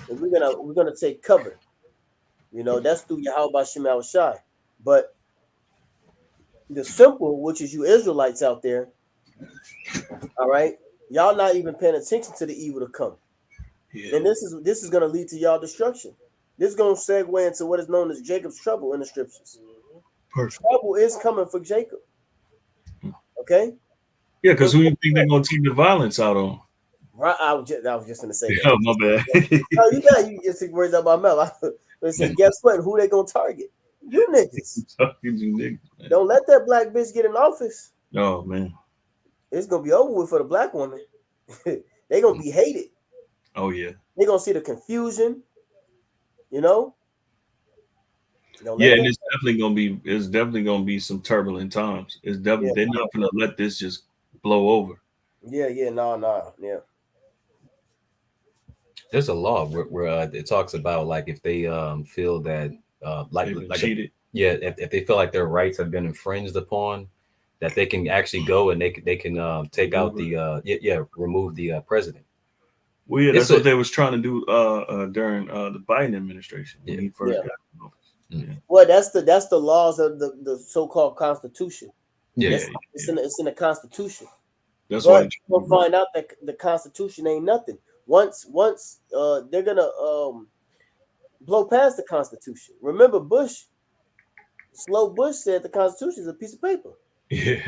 and we're gonna take cover. That's through Yahweh Bashem Yahushai. But the simple, which is you Israelites out there, all right, y'all not even paying attention to the evil to come. Yeah. And this is going to lead to y'all destruction. This is going to segue into what is known as Jacob's trouble in the scriptures. Perfect. Trouble is coming for Jacob. Okay? Yeah, because who you think they're going to take the violence out on? Right, I was just going to say that. Oh, my bad. No, you just took words out of my mouth. They said, guess what? Who they going to target? You niggas. Don't let that black bitch get in office. Oh, man. It's going to be over with for the black woman. They're going to be hated. Oh, yeah. They're going to see the confusion. Yeah, and it's definitely gonna be some turbulent times. They're not gonna let this just blow over. No. There's a law where it talks about, like, if they feel that like cheated. If they feel like their rights have been infringed upon, that they can actually go and they can take out remove the president. Well, yeah, that's what they was trying to do during the Biden administration when he first got in office. Yeah. Well, that's the laws of the so-called Constitution. Yeah, it's in the Constitution. That's but why we'll find out that the Constitution ain't nothing. Once they're gonna blow past the Constitution. Remember, Bush said the Constitution is a piece of paper. Yeah.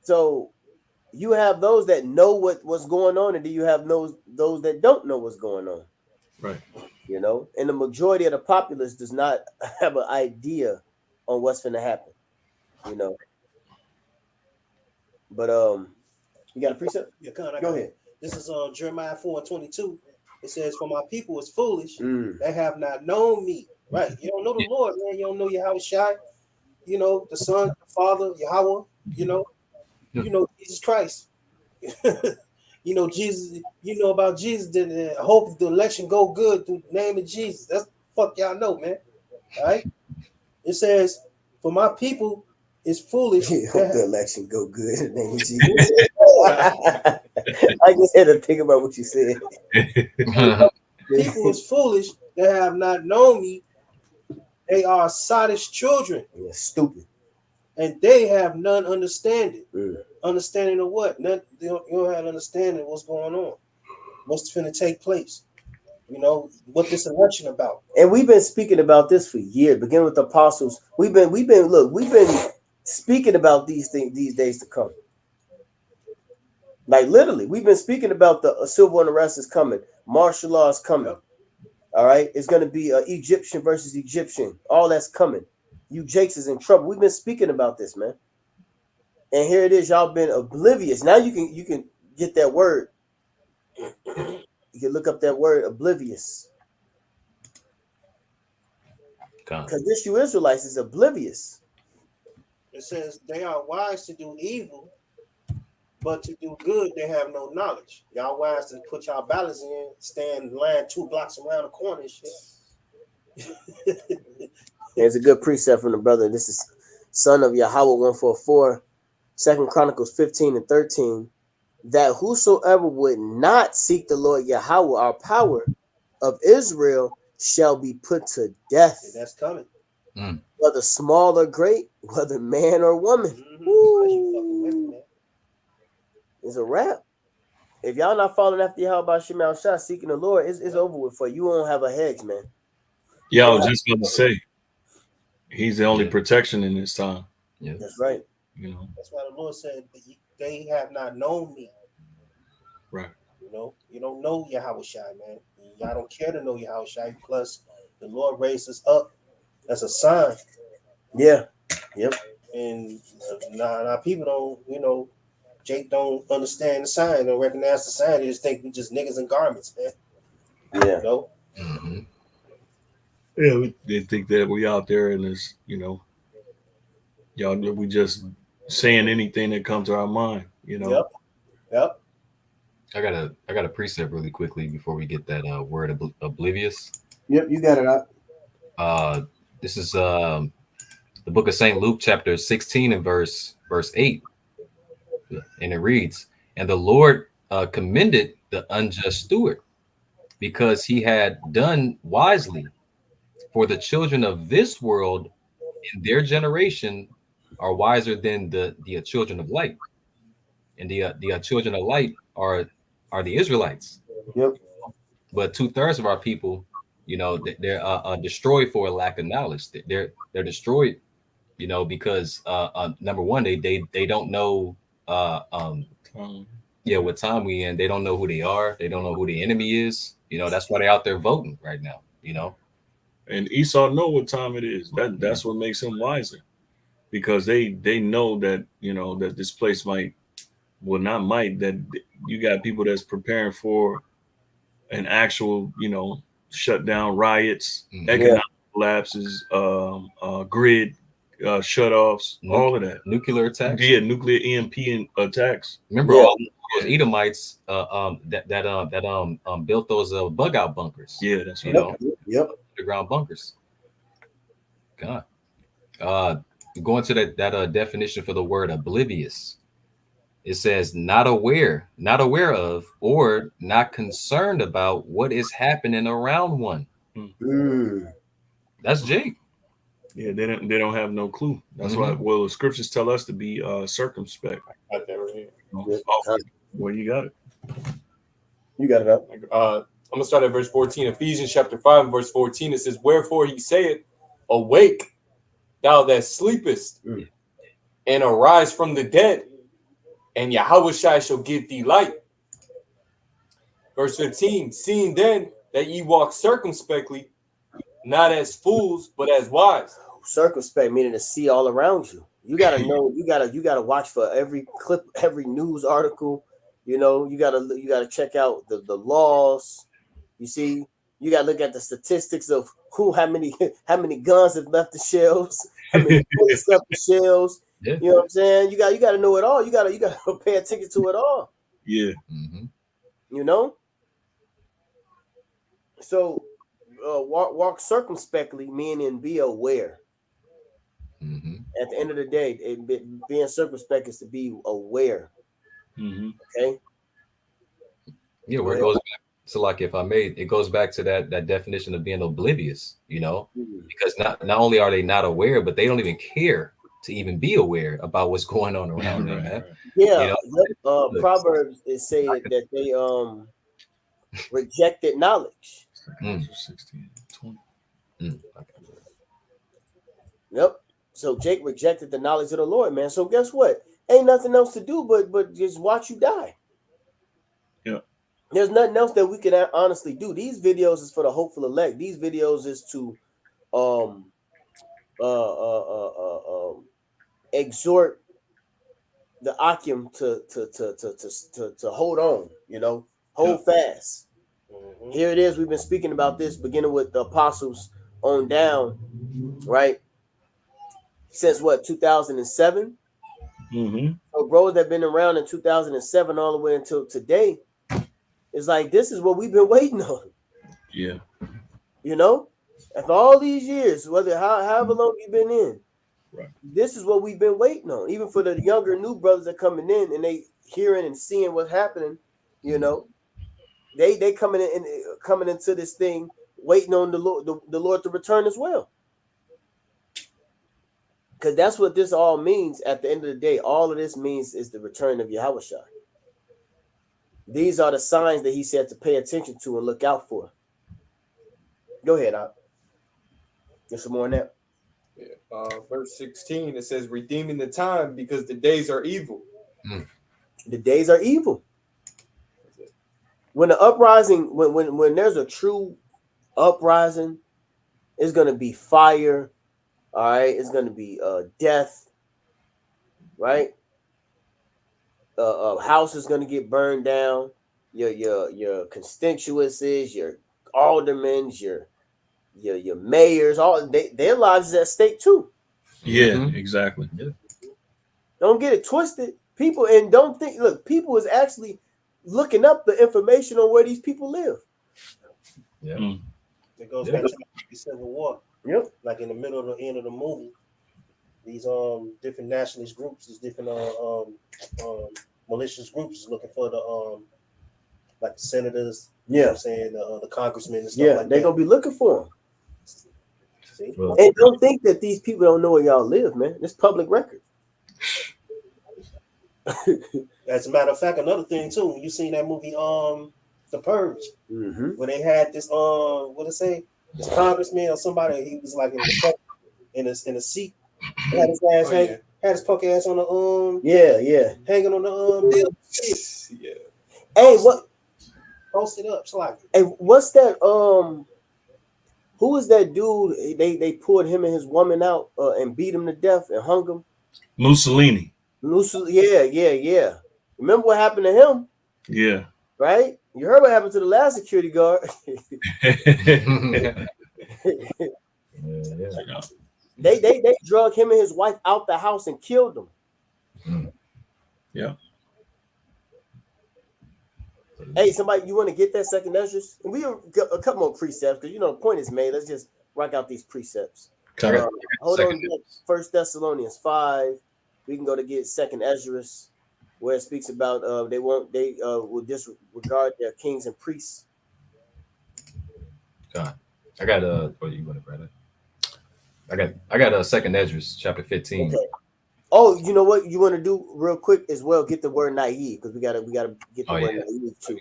So you have those that know what's going on, and then you have those that don't know what's going on. Right. You know, and the majority of the populace does not have an idea on what's going to happen. You know, but you got a precept? Yeah, Con, Go ahead. This is Jeremiah 4:22. It says, "For my people is foolish; they have not known me." Right? You don't know the Lord, man. You don't know Yahweh Shai. You know the Son, the Father, Yahweh. You know Jesus Christ. You know Jesus. You know about Jesus. Then I hope the election go good through the name of Jesus. That's fuck y'all know, man. All right. It says, "For my people is foolish." Hope the election go good in the name of Jesus. I just had to think about what you said. People is foolish. They have not known me. They are sottish children. Yeah, stupid. And they have none understanding. Understanding of what? None, you don't have understanding of what's going on. What's going to take place. You know, what this election about. And we've been speaking about this for years, beginning with the apostles. We've been speaking about these things, these days to come. Like literally, we've been speaking about the civil unrest is coming, martial law is coming. All right, it's going to be Egyptian versus Egyptian. All that's coming. You Jakes is in trouble. We've been speaking about this, man. And here it is. Y'all been oblivious. Now you can get that word. You can look up that word, oblivious. Because this you Israelites is oblivious. It says they are wise to do evil, but to do good they have no knowledge. Y'all wise to put y'all ballots in, stand line 2 blocks around the corner and shit. There's a good precept from the brother. This is Son of Yahweh 144, 2 Chronicles 15:13. That whosoever would not seek the Lord Yahweh, our power of Israel, shall be put to death. And that's coming. Whether small or great, whether man or woman. It's a wrap. If y'all not following after Yahweh Shemal Shah, seeking the Lord, it's over with for you. You won't have a hedge, man. Yeah, I was just going to say, he's the only protection in this time. Yeah, that's right. You know, that's why the Lord said they have not known me. Right. You know, you don't know Yahweh Shai, man. Y'all don't care to know Yahweh Shai. Plus, the Lord raised us up. That's a sign. Yeah. Yep. And nah, people don't, you know, Jake don't understand the sign, don't recognize the sign. They just think we just niggas in garments, man. Yeah. You know? Yeah, they think that we out there and it's, you know, y'all, we just saying anything that comes to our mind, you know. Yep. I got a precept really quickly before we get that word oblivious. Yep, you got it out. This is the book of St. Luke, chapter 16 and verse 8. And it reads, "And the Lord commended the unjust steward because he had done wisely. For the children of this world in their generation are wiser than the children of light. And the children of light are the Israelites." Yep. But 2/3 of our people, you know, they're destroyed for a lack of knowledge. They're destroyed, you know, because number one, they don't know what time we in. They don't know who they are. They don't know who the enemy is. You know, that's why they're out there voting right now, you know. And Esau know what time it is. That's what makes him wiser, because they know that, you know, that this place that you got people that's preparing for an actual, you know, shutdown, riots, economic collapses, grid shutoffs, all of that, nuclear attacks. Yeah, nuclear EMP attacks. Remember all those Edomites that built those bug out bunkers. Yeah, that's right. You know, yep, underground bunkers. God, going to that definition for the word oblivious. It says not aware of, or not concerned about what is happening around one. That's Jake. Yeah, they don't have no clue. That's why. Well, the scriptures tell us to be circumspect. Got that right here. Well, you got it. You got it up. I'm gonna start at verse 14. Ephesians chapter 5, verse 14. It says, "Wherefore he saith, Awake, thou that sleepest, and arise from the dead, and Yahushua shall give thee light." Verse 15. "Seeing then that ye walk circumspectly, not as fools, but as wise." Circumspect meaning to see all around you. You gotta know. You gotta watch for every clip, every news article. You know, you gotta check out the laws. You see, you gotta look at the statistics of how many guns have left the shelves, how many bullets left the shelves. Yeah. You know what I'm saying? You gotta know it all. You gotta pay attention to it all. Yeah. You know. So walk circumspectly, meaning be aware. At the end of the day, being circumspect is to be aware. Okay. Yeah, where it goes back to, like, if I may, it goes back to that definition of being oblivious, you know, because not only are they not aware, but they don't even care to even be aware about what's going on around them, man. Yeah, you know? Proverbs is saying that they rejected knowledge. 16, 20. Yep. So Jake rejected the knowledge of the Lord, man. So guess what? Ain't nothing else to do but just watch you die. Yeah. There's nothing else that we can honestly do. These videos is for the hopeful elect. These videos is to exhort the Akim to hold on, you know, hold fast. Here it is. We've been speaking about this, beginning with the apostles on down, right? Since what, 2007? So bros that been around in 2007 all the way until today, it's like, this is what we've been waiting on. Yeah. You know, after all these years, whether however long you've been in, right, this is what we've been waiting on. Even for the younger new brothers that coming in and they hearing and seeing what's happening, you know, they coming into this thing waiting on the Lord to return as well. Because that's what this all means at the end of the day. All of this means is the return of Yahushua. These are the signs that he said to pay attention to and look out for. Go ahead, Op. Get some more on that. Yeah. Verse 16, it says, "Redeeming the time, because the days are evil." The days are evil. When the uprising, when there's a true uprising, it's gonna be fire. All right, it's gonna be death. Right. House is gonna get burned down. Your constituencies, your aldermen, your mayors, all their lives is at stake too. Yeah, exactly. Yeah. Don't get it twisted, people, and don't think. Look, people is actually looking up the information on where these people live. Yeah, it goes back to the Civil War. Yep. Like in the middle of the end of the movie, these different nationalist groups, these different malicious groups is looking for the like the senators. Yeah, you know what I'm saying the congressmen and stuff like they're that. gonna be looking for them. See? Well, And don't think that these people don't know where y'all live, man. It's public record. As a matter of fact, another thing too, you seen that movie, The Purge, where they had this, what it say, this congressman or somebody, he was like in a seat, had his ass had his punk ass on the hanging on the bill. Yeah. Hey, what? Post it up, so like. Hey, what's that? Who is that dude? They pulled him and his woman out and beat him to death and hung him. Mussolini. Yeah. Remember what happened to him? Yeah. Right? You heard what happened to the last security guard. They drug him and his wife out the house and killed them. Yeah. Hey, somebody, you want to get that second Esdras? And we have a couple more precepts because the point is made. Let's just rock out these precepts. Hold on. First Thessalonians 5. We can go to get second Esdras, where it speaks about they will disregard their kings and priests. God, I got you want to grab it? I got a second Esdras, chapter 15. Okay. Oh, you know what you want to do real quick as well? Get the word naive because we gotta get the word naive too.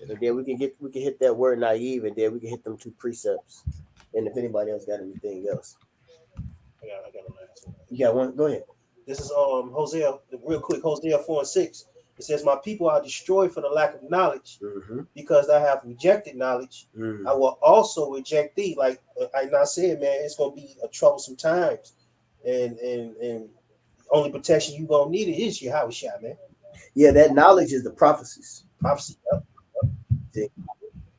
And then we can hit that word naive, and then we can hit them 2 precepts. And if anybody else got anything else, I got a last one. you got one. Go ahead. This is Hosea, real quick, Hosea 4:6. It says, "My people are destroyed for the lack of knowledge, because I have rejected knowledge. I will also reject thee." Like I not said, man, it's gonna be a troublesome times, and only protection you gonna need is your house shot, man. Yeah, that knowledge is the prophecies. Prophecy. See?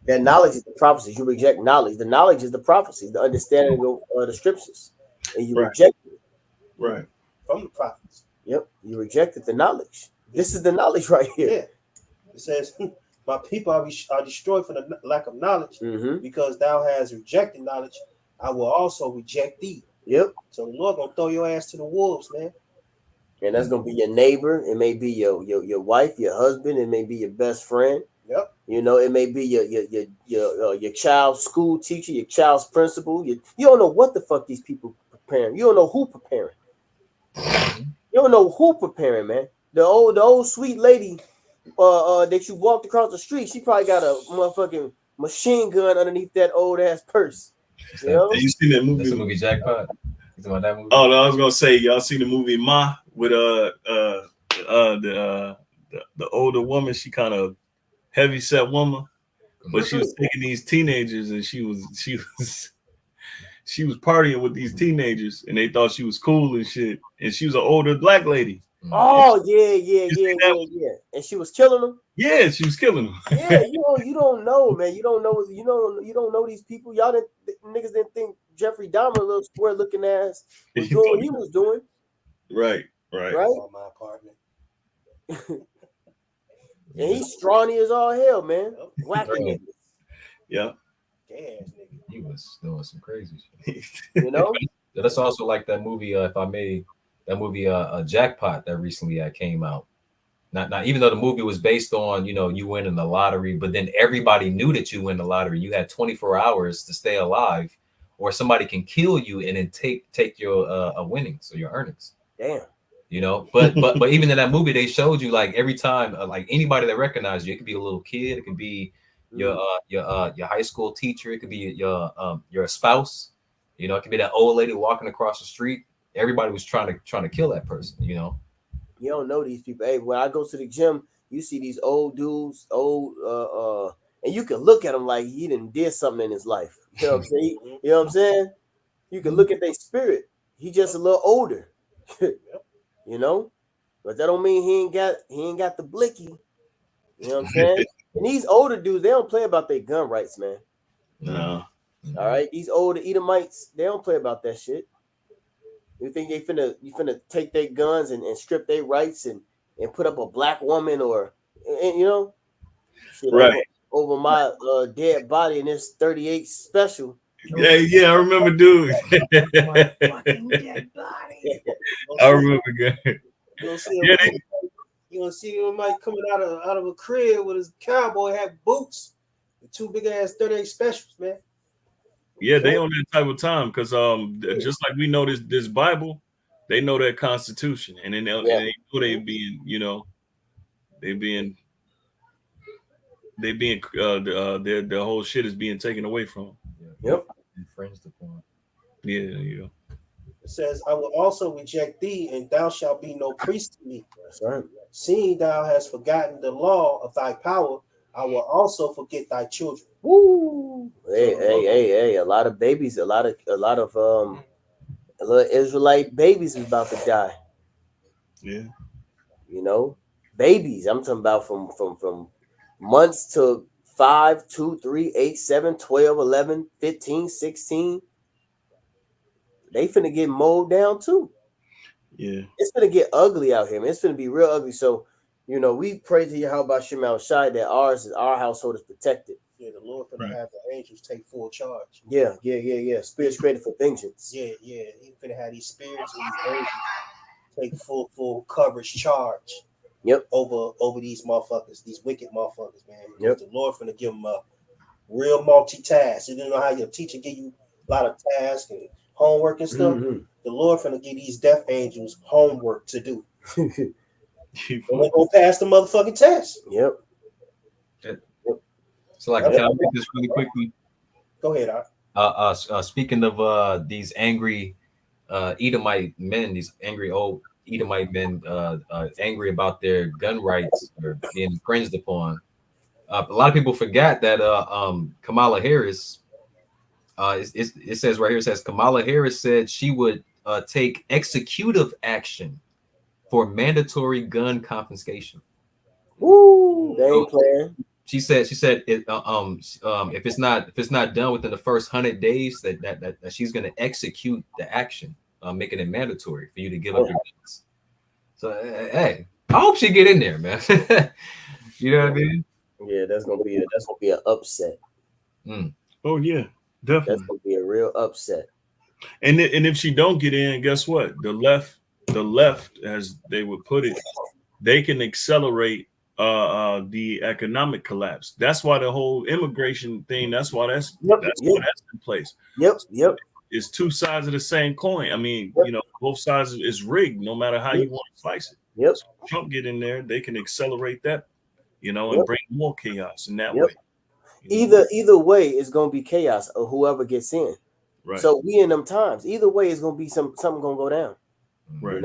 That knowledge is the prophecies. You reject knowledge. The knowledge is the prophecies, the understanding of the scriptures, and you reject it. Right. From the prophets. Yep, you rejected the knowledge. This is the knowledge right here. Yeah. It says, "My people are destroyed for the lack of knowledge, because thou hast rejected knowledge. I will also reject thee." Yep. So the Lord gonna throw your ass to the wolves, man. And that's gonna be your neighbor. It may be your wife, your husband. It may be your best friend. Yep. You know, it may be your child's school teacher, your child's principal. You don't know what the fuck these people preparing. You don't know who preparing. You don't know who preparing, man. The old sweet lady that you walked across the street, she probably got a motherfucking machine gun underneath that old ass purse. You know? You seen that movie? That's the movie Jackpot. You talking about that movie? Oh no, I was gonna say y'all seen the movie Ma with the older woman. She kind of heavy set woman, but she was taking these teenagers and she was partying with these teenagers and they thought she was cool and shit. And she was an older black lady. Oh yeah. And she was killing them. Yeah, she was killing them. Yeah, you don't know, man. You don't know these people. Niggas didn't think Jeffrey Dahmer, little square looking ass, was doing what he was doing. Right. On my apartment. And he's scrawny as all hell, man. Whacking niggas. Yeah. Gay ass nigga. He was doing some crazy shit. You know? That's also like that movie, if I may, that movie Jackpot that recently came out. Not even though the movie was based on, you winning the lottery, but then everybody knew that you win the lottery. You had 24 hours to stay alive, or somebody can kill you and then take your winnings or your earnings. Damn. But even in that movie, they showed you like every time, like anybody that recognized you, it could be a little kid, it could be your high school teacher, it could be your spouse, it could be that old lady walking across the street. Everybody was trying to kill that person, You don't know these people. Hey, when I go to the gym, you see these old dudes, and you can look at them like he did something in his life. You know what I'm saying? You know what I'm saying? You can look at their spirit. He just a little older. But that don't mean he ain't got the blicky. You know what I'm saying? And these older dudes, they don't play about their gun rights, man. No. All right, these older Edomites, they don't play about that shit. You think you finna take their guns and strip their rights and put up a black woman shit, right over my dead body in this 38 special. Yeah, I remember, dude. My fucking dead body. I remember, guy. You gonna see him Mike coming out of a crib with his cowboy hat, boots, and 2 big ass 38 specials, man. Yeah, they on that type of time because just like we know this Bible, they know that Constitution, and then they know they being their whole shit is being taken away from them. Yep. Infringed upon. Yeah. It says, "I will also reject thee, and thou shalt be no priest to me. That's right. Seeing thou hast forgotten the law of thy power, I will also forget thy children." Woo! Hey! A lot of babies, a lot of little Israelite babies is about to die. Yeah. Babies. I'm talking about from months to 5, 2, 3, 8, 7, 12, 11, 15, 16. They finna get mowed down too. Yeah. It's gonna get ugly out here, man. It's gonna be real ugly. So, we pray to Yahweh Shema Shai that our household is protected. Yeah, the Lord finna have the angels take full charge. Yeah. Spirits created for vengeance. Yeah. He finna have these spirits and these angels take full coverage charge. Yep. Over these motherfuckers, these wicked motherfuckers, man. Yep. The Lord finna give them a real multitask. You know how your teacher give you a lot of tasks and homework and stuff. Mm-hmm. The Lord finna give these death angels homework to do. Yep. They won't go past the motherfucking test. Yep. So, like, can I make this really quickly? Go ahead, Art. Speaking of these angry Edomite men, these angry old Edomite men, angry about their gun rights or being infringed upon. A lot of people forgot that Kamala Harris. It says right here. It says Kamala Harris said she would take executive action for mandatory gun confiscation. Woo! They ain't playing. She said it, if it's not done within the first 100 days, that she's going to execute the action, making it mandatory for you to give up your guns. So hey, I hope she get in there, man. You know what I mean? Yeah, that's gonna be an upset. Oh yeah, definitely. That's gonna be a real upset. And if she don't get in, guess what? The left, as they would put it, they can accelerate the economic collapse. That's why the whole immigration thing. That's why that's why that's in place. Yep. It's two sides of the same coin. I mean, both sides is rigged, no matter how you want to slice it. Yep. So Trump get in there, they can accelerate that, and bring more chaos in that way. Either way, it's gonna be chaos or whoever gets in. Right. So we in them times. Either way, it's gonna be something gonna go down. Right.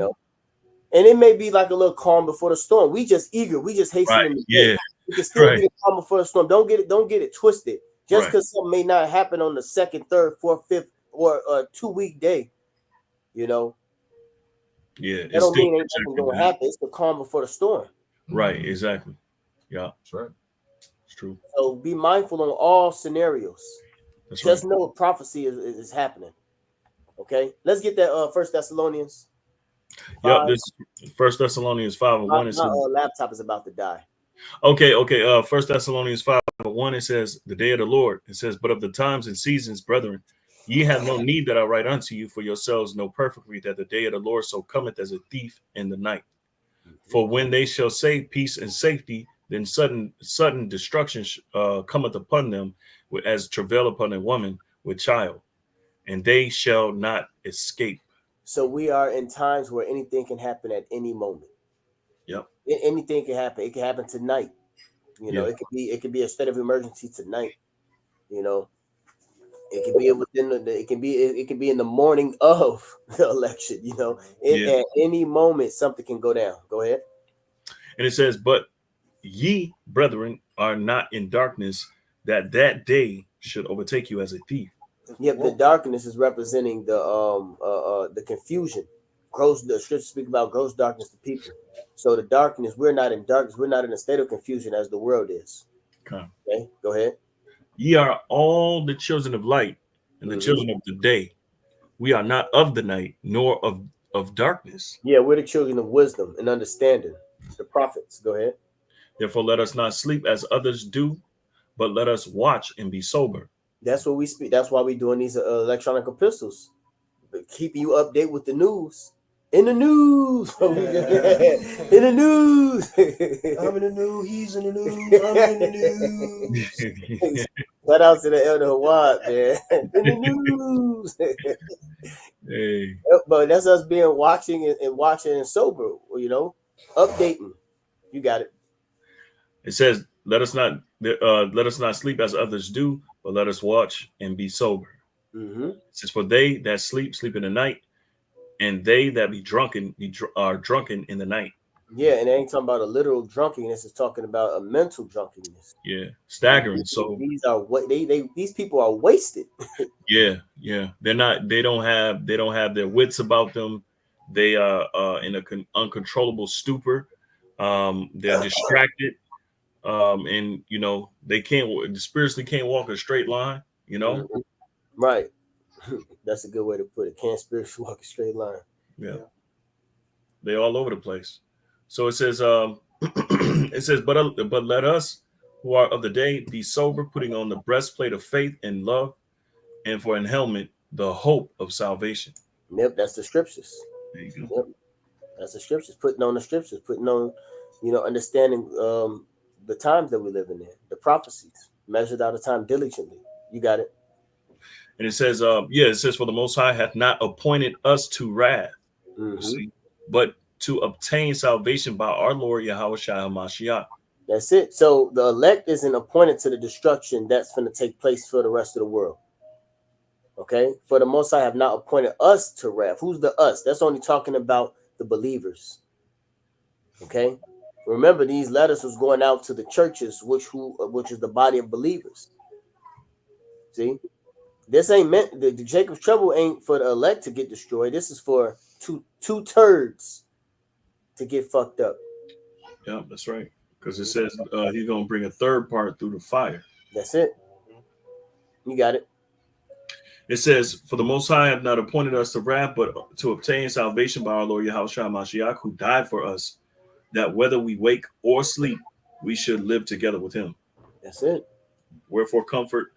And it may be like a little calm before the storm. We just eager. We just hastening. Right. Yeah. It can still be the calm before the storm. Don't get it twisted. Just because something may not happen on the 2nd, 3rd, 4th, 5th, or 2-week day, Yeah. That don't mean ain't nothing gonna happen. It's the calm before the storm. Right. Exactly. Yeah. That's right. It's true. So be mindful on all scenarios. That's Just know prophecy is happening. Okay. Let's get that 1 Thessalonians. Yep. This 1 Thessalonians 5:1. My laptop is about to die. Okay. 1 Thessalonians 5:1. It says, "The day of the Lord." It says, "But of the times and seasons, brethren, ye have no need that I write unto you, for yourselves know perfectly that the day of the Lord so cometh as a thief in the night. For when they shall say peace and safety, then sudden destruction cometh upon them, as travail upon a woman with child, and they shall not escape." So we are in times where anything can happen at any moment. Yep. Anything can happen. It can happen tonight. It could be a state of emergency tonight. It can be within it can be in the morning of the election. At any moment something can go down. Go ahead. And it says, "But ye, brethren, are not in darkness, that day should overtake you as a thief." Yep, the darkness is representing the confusion. The scriptures speak about gross darkness to people. So the darkness, we're not in darkness, we're not in a state of confusion as the world is. Okay, go ahead. "Ye are all the children of light and the children of the day. We are not of the night, nor of darkness." Yeah, we're the children of wisdom and understanding. The prophets. Go ahead. "Therefore let us not sleep as others do, but let us watch and be sober." That's what we speak. That's why we're doing these electronic epistles, keeping you update with the news. In the news. In the news. I'm in the news. He's in the news. I'm in the news. Shout out to the Elder Hawad, man. In the news. Hey. But that's us being watching and sober, updating. You got it. It says, let us not sleep as others do, but let us watch and be sober. It says, "For they that sleep in the night, and they that be drunken are drunken in the night." Yeah, and they ain't talking about a literal drunkenness. It's talking about a mental drunkenness. Yeah, staggering. So these people are wasted. yeah. They're not. They don't have their wits about them. They are in an uncontrollable stupor. They're distracted. And they spiritually can't walk a straight line. Right. That's a good way to put it. Can't spiritually walk a straight line. Yeah. They all over the place. So it says, but let us who are of the day be sober, putting on the breastplate of faith and love, and for an helmet the hope of salvation. Yep, that's the scriptures. There you go. Yep. That's the scriptures. Putting on the scriptures, putting on, understanding the times that we live in, the prophecies, measured out of time diligently. You got it. And it says, it says, for the Most High hath not appointed us to wrath, see, but to obtain salvation by our Lord Yahweh Shai HaMashiach. That's it. So the elect isn't appointed to the destruction that's going to take place for the rest of the world. Okay? For the Most High have not appointed us to wrath. Who's the us? That's only talking about the believers. Okay? Remember, these letters was going out to the churches, which is the body of believers. See? This ain't meant, the Jacob's trouble ain't for the elect to get destroyed. This is for two turds to get fucked up. Yeah, that's right. Because it says he's going to bring a third part through the fire. That's it. You got it. It says, for the Most High have not appointed us to wrath, but to obtain salvation by our Lord Yahweh Shai HaMashiach, who died for us, that whether we wake or sleep, we should live together with him. That's it. Wherefore comfort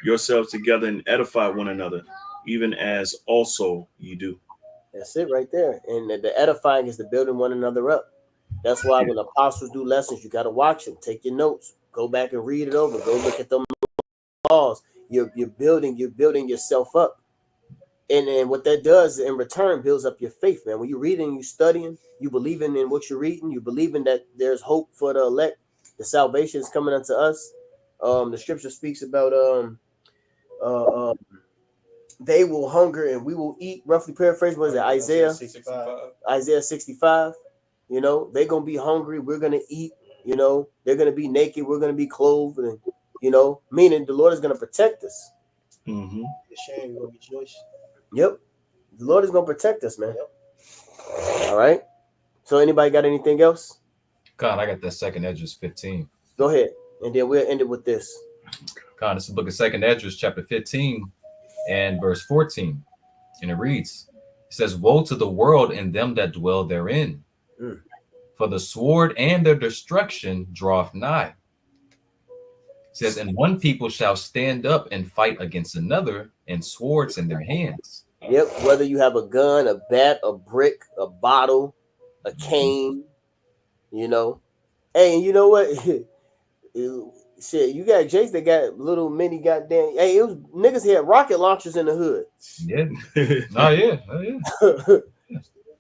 yourselves together and edify one another, even as also ye do. That's it right there. And the edifying is the building one another up. That's why when apostles do lessons, you got to watch them, take your notes, go back and read it over, go look at them laws. You're building yourself up. And what that does in return builds up your faith, man. When you're reading, you studying, you believing in what you're reading, you believing that there's hope for the elect, the salvation is coming unto us. The scripture speaks about they will hunger and we will eat. Roughly paraphrase, what is it? Isaiah 65. You know, they're gonna be hungry, we're gonna eat, you know, they're gonna be naked, we're gonna be clothed, and you know, meaning the Lord is gonna protect us. Mm-hmm. Shame, we'll rejoice. Yep. The Lord is gonna protect us, man. Yep. All right. So anybody got anything else? God, I got that second Esdras 15. Go ahead. And then we'll end it with this. God, this is the book of second Esdras, chapter 15 and verse 14. And it reads, it says, woe to the world and them that dwell therein. For the sword and their destruction draweth nigh. It says, and one people shall stand up and fight against another, and swords in their hands. Yep, whether you have a gun, a bat, a brick, a bottle, a cane, you know. Hey, and you know what? Shit, you got Jakes that got little mini goddamn. Hey, it was niggas had rocket launchers in the hood. Yeah. Oh yeah.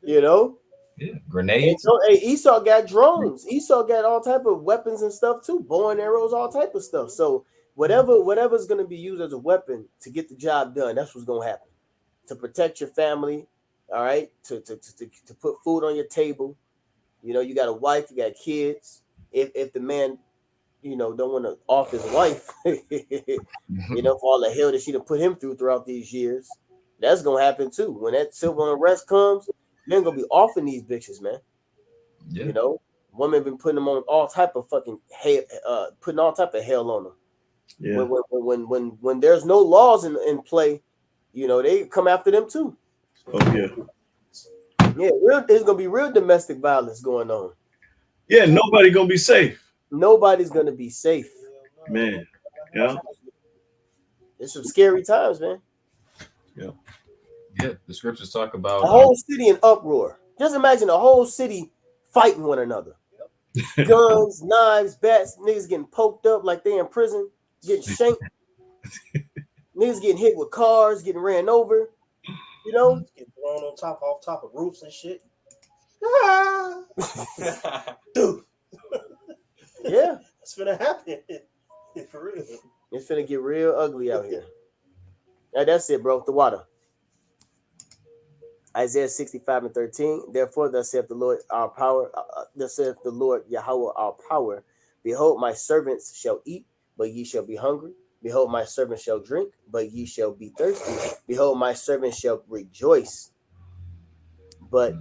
You know? Yeah. Grenades. Hey, Esau got drones. Esau got all type of weapons and stuff too. Bow and arrows, all type of stuff. So whatever's gonna be used as a weapon to get the job done, that's what's gonna happen. To protect your family, all right, to put food on your table. You know, you got a wife, you got kids. If the man, you know, don't want to off his wife, you know, for all the hell that she done put him throughout these years, that's gonna happen too. When that civil unrest comes, men gonna be offing these bitches, man. Yeah. You know, women been putting them on all type of fucking hell, putting all type of hell on them. Yeah. When there's no laws in play, you know, they come after them too. Oh yeah. Yeah, there's gonna be real domestic violence going on. Yeah, nobody gonna be safe. Nobody's gonna be safe. Man. Yeah. It's some scary times, man. Yeah. Yeah, the scriptures talk about a whole city in uproar. Just imagine a whole city fighting one another. Guns, knives, bats, niggas getting poked up like they in prison, getting shanked. Niggas getting hit with cars, getting ran over. You know, getting thrown off top of roofs and shit. Dude. Yeah, it's gonna happen. For real. It's gonna get real ugly out here. Now that's it, bro. The water. Isaiah 65 and 13. Therefore, thus saith the Lord our power. Thus saith the Lord Yahweh our power. Behold, my servants shall eat, but ye shall be hungry. Behold, my servants shall drink, but ye shall be thirsty. Behold, my servants shall rejoice, but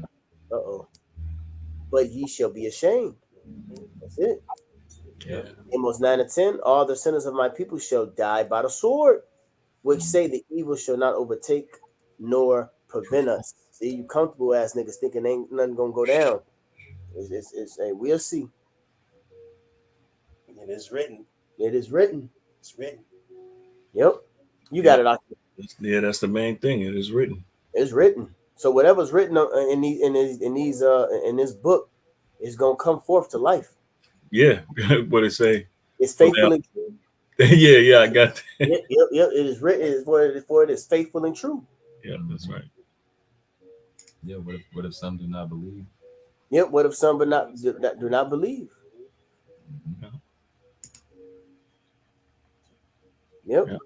ye shall be ashamed. That's it. Yeah. Amos 9 and 10. All the sinners of my people shall die by the sword, which say the evil shall not overtake nor prevent us. See, you comfortable ass niggas thinking ain't nothing gonna go down. Hey, we'll see. It is written. It is written. It's written. Yep. You got it, Octave. Yeah, that's the main thing. It is written. It's written. So whatever's written in this book is gonna come forth to life. Yeah. What it say? It's faithful and true. Yeah, I got that. Yep. It is written. It is for it is faithful and true. Yeah, that's right. Yeah. What if some do not believe? Yep. What if some do not believe? Mm-hmm. Yep. Yeah.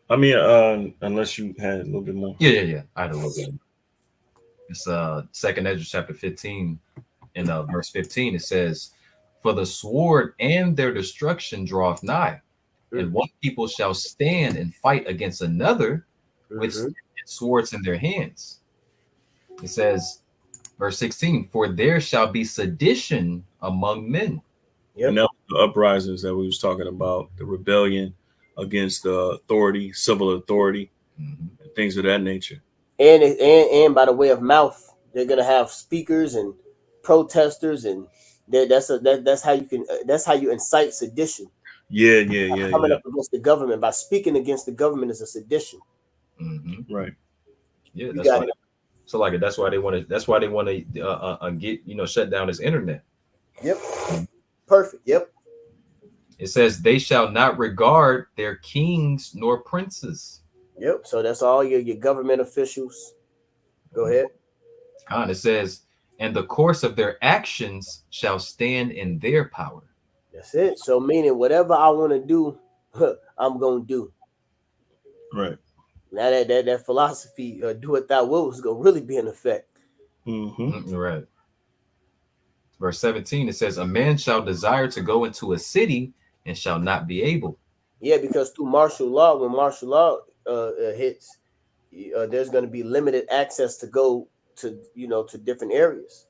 I mean, unless you had a little bit more. Yeah. I had a little bit. It's 2nd Ezra chapter 15 and verse 15. It says, "For the sword and their destruction draweth nigh, and one people shall stand and fight against another with swords in their hands." It says, verse 16, "For there shall be sedition among men." Yep. And that was the uprisings that we was talking about, the rebellion against the authority, civil authority, and things of that nature. And by the way of mouth, they're gonna have speakers and protesters, and that's how you can that's how you incite sedition. Yeah. Coming up against the government by speaking against the government is a sedition. Mm-hmm. Right. Yeah, You got it. So like that's why they want to. That's why they want to get shut down this internet. Yep. Perfect. Yep. It says they shall not regard their kings nor princes. Yep. So that's all your government officials. Go ahead. It says, and the course of their actions shall stand in their power. That's it. So meaning whatever I want to do, I'm gonna do. Right. Now that philosophy, do what thou wilt, is gonna really be in effect. Right. Verse 17, it says, a man shall desire to go into a city and shall not be able. Yeah, because through martial law, when martial law hits, there's going to be limited access to go to to different areas.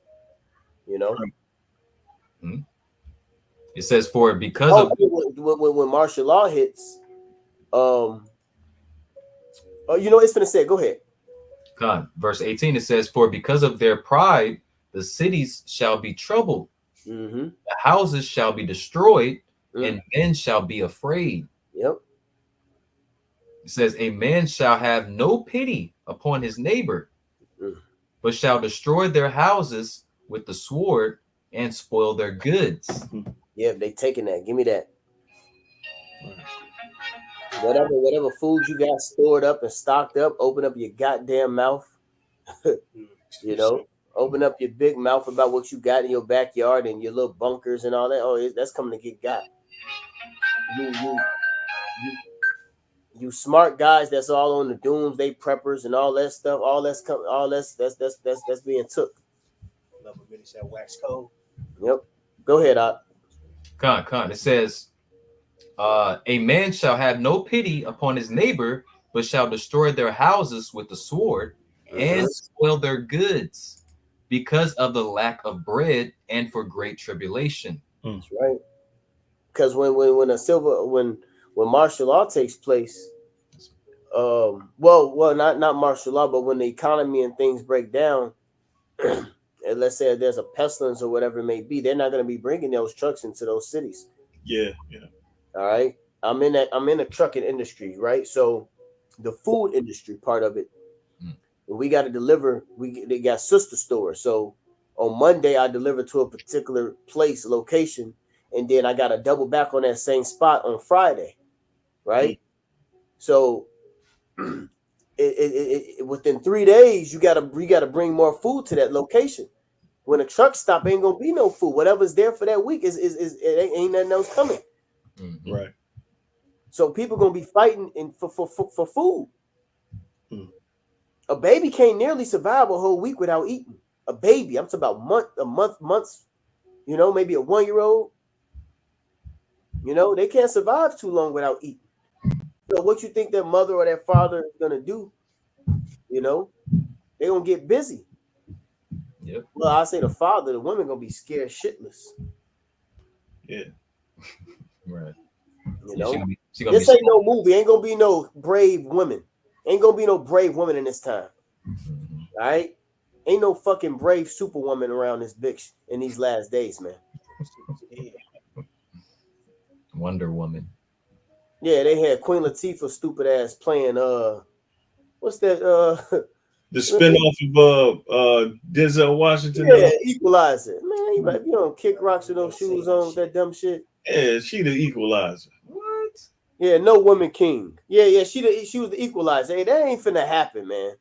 It says, for because of when martial law hits, it's gonna say, go ahead. Verse 18, it says, for because of their pride, the cities shall be troubled, the houses shall be destroyed, and men shall be afraid. Yep. It says, a man shall have no pity upon his neighbor, but shall destroy their houses with the sword and spoil their goods. Yeah, they taking that. Give me that. Whatever food you got stored up and stocked up, open up your goddamn mouth. Open up your big mouth about what you got in your backyard and your little bunkers and all that. Oh, that's coming to get got. You smart guys that's all on the doomsday preppers and all that stuff. That's being took. Love a minute, that wax cold. Yep. Go ahead, Op. It says, a man shall have no pity upon his neighbor, but shall destroy their houses with the sword and spoil their goods because of the lack of bread and for great tribulation. That's right. Because when martial law takes place, not martial law, but when the economy and things break down, and let's say there's a pestilence or whatever it may be, they're not going to be bringing those trucks into those cities. Yeah. All right. I'm in the trucking industry, right? So the food industry part of it, we got to deliver. They got sister stores. So on Monday, I deliver to a particular location, and then I got to double back on that same spot on Friday, right? So within 3 days, you gotta bring more food to that location. When a truck stop, ain't gonna be no food. Whatever's there for that week is ain't nothing else coming. Right. So people gonna be fighting for food. A baby can't nearly survive a whole week without eating. A baby, I'm talking about months. Maybe a 1-year-old. They can't survive too long without eating. So what you think their mother or their father is gonna do? They're gonna get busy. Yep. Well, I say the father, the women gonna be scared shitless. Yeah. Right. This ain't no movie. Ain't gonna be no brave women. Ain't gonna be no brave women in this time. All right? Ain't no fucking brave superwoman around this bitch in these last days, man. Wonder Woman. Yeah, they had Queen Latifah stupid ass playing what's that the spinoff of Denzel Washington. Yeah, Equalizer. Man, you don't kick rocks with those shoes on with that dumb shit. Yeah, she the Equalizer. What? Yeah, no woman king. Yeah, she was the equalizer. Hey, that ain't finna happen, man.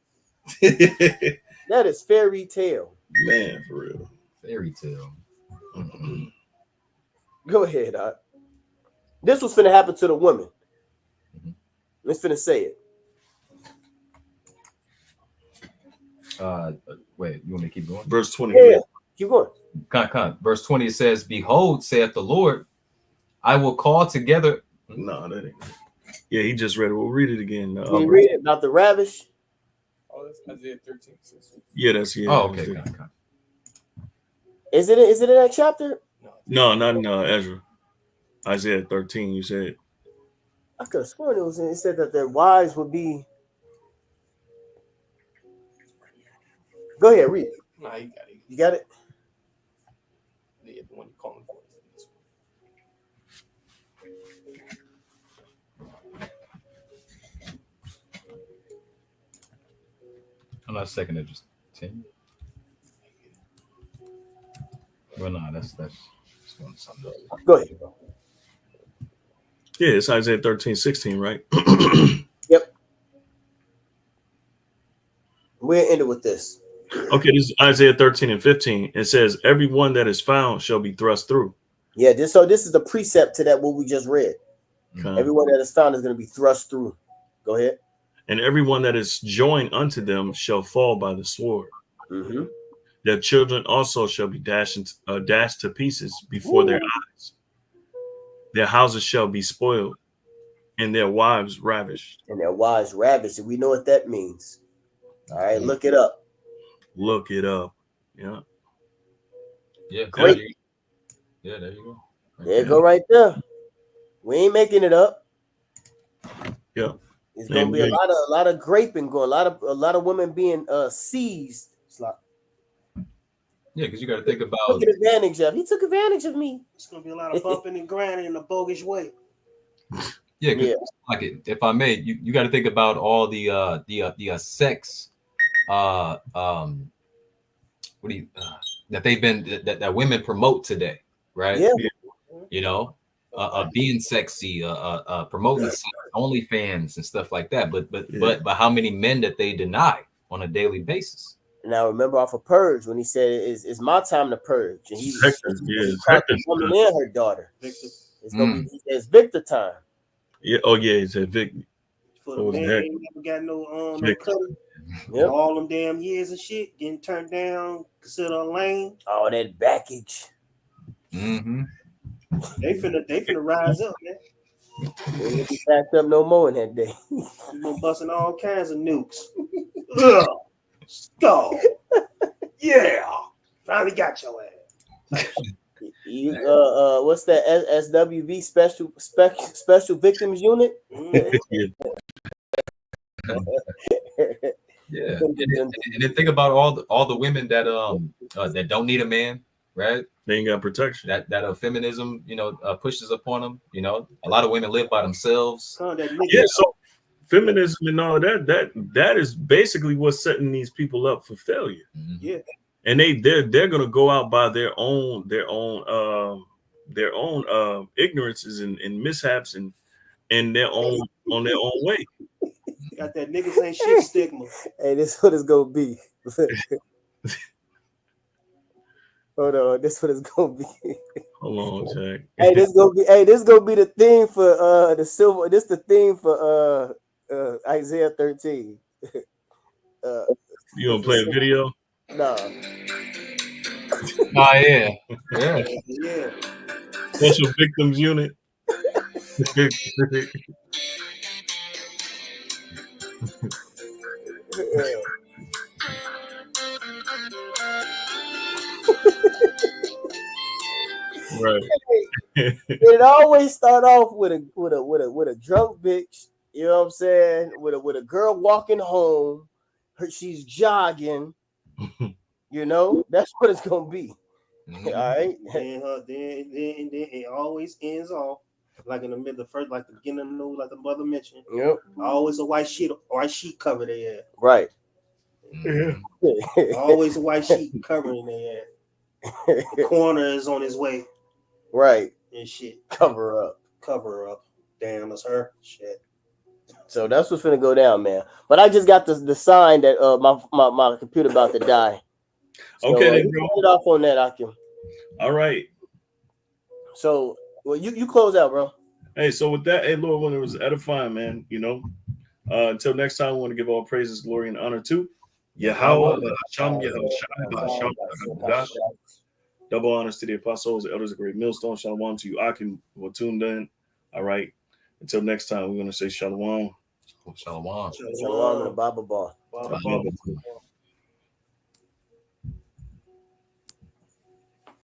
That is fairy tale. Man, for real. Fairy tale. Go ahead, Doc. This was finna happen to the woman. Let's finna say it. Wait, you want me to keep going? Verse 20. Yeah, keep going. Verse 20 says, "Behold, saith the Lord, I will call together." No, that ain't. Yeah, he just read it. We'll read it again. Can you read it about the ravish? Oh, that's Isaiah 13. Yeah, that's yeah. Oh, okay. Is it in that chapter? No, not in Ezra. Isaiah 13. You said. I could have sworn it said that their wives would be. Go ahead, read it. Nah, you got it. You got it? Yeah, the one you calling for. I'm not second. It just 10. Well, no, that's going something else. Go ahead. Yeah, it's Isaiah 13:16, right? Yep. We'll end it with this. Okay, this is Isaiah 13:15. It says, "Everyone that is found shall be thrust through." Yeah, this is the precept to that what we just read. Okay. Everyone that is found is going to be thrust through. Go ahead. And everyone that is joined unto them shall fall by the sword. Mm-hmm. Their children also shall be dashed to pieces before their eyes. Their houses shall be spoiled, and their wives ravished. And their wives ravished. And we know what that means. All right, look it up. Look it up. Yeah. Yeah. Great. Yeah, there you go. There you go right there. We ain't making it up. Yeah. It's gonna be a lot of graping going, a lot of women being seized. It's like, yeah, because you got to think about took advantage of. He took advantage of me. It's gonna be a lot of bumping and grinding in a bogus way. Yeah, like if I may, you got to think about all the sex, what do you that they've been that women promote today, right? Yeah. You know, being sexy, promoting OnlyFans and stuff like that. But how many men that they deny on a daily basis? Now remember off of Purge when he said it's my time to purge, and he caught the woman and her daughter. Victor. It's gonna be it's Victor time. Yeah. Oh yeah, he said Vic. For the man ain't never got no credit. Yep. All them damn years and shit getting turned down, considered a lame. All that baggage. Mm-hmm. They finna rise up, man. They ain't be backed up no more in that day. You been busting all kinds of nukes. Ugh. Skull. Yeah. Finally got your ass. You what's that SWV special victims unit? Yeah. Yeah, and then think about all the women that that don't need a man, right? They ain't got protection. That feminism, pushes upon them. You know, a lot of women live by themselves. Yeah, so feminism and all that is basically what's setting these people up for failure. Mm-hmm. Yeah, and they're gonna go out by their own ignorances and mishaps and their own on their own way. Got that niggas ain't shit stigma. Hey, this is what it's gonna be. Hold on, this is what it's gonna be. Hold on, Jack. Hey, this gonna be the theme for the silver. This the theme for Isaiah 13. You gonna play a video? Nah. Oh yeah. Special victims unit. Right. It always start off with a drunk bitch. You know what I'm saying? With a girl walking home, she's jogging. You know, that's what it's gonna be. Mm-hmm. All right. Then it always ends off like in the first, like the beginning of like the mother mentioned. Yep. Always a white sheet cover their ass. Right. Mm-hmm. Always a white sheet covering their ass. The corner is on his way. Right. And shit. Cover up. Cover up. Damn, that's her. Shit. So that's what's gonna go down, man. But I just got the sign that my computer about to die. So, okay, then, you bro. cut it off on that, Akim. All right. So, well, you close out, bro. Hey, so with that, hey, Lord, when it was edifying, man, you know. Until next time, we want to give all praises, glory, and honor to Yahweh, Hashem, Yahweh, double honors to the apostles, the elders of Great Millstone. Shalom to you, Akim, who tuned in. All right. Until next time, we're going to say shalom. Shalom. Shalom and a Baba Bar. Baba.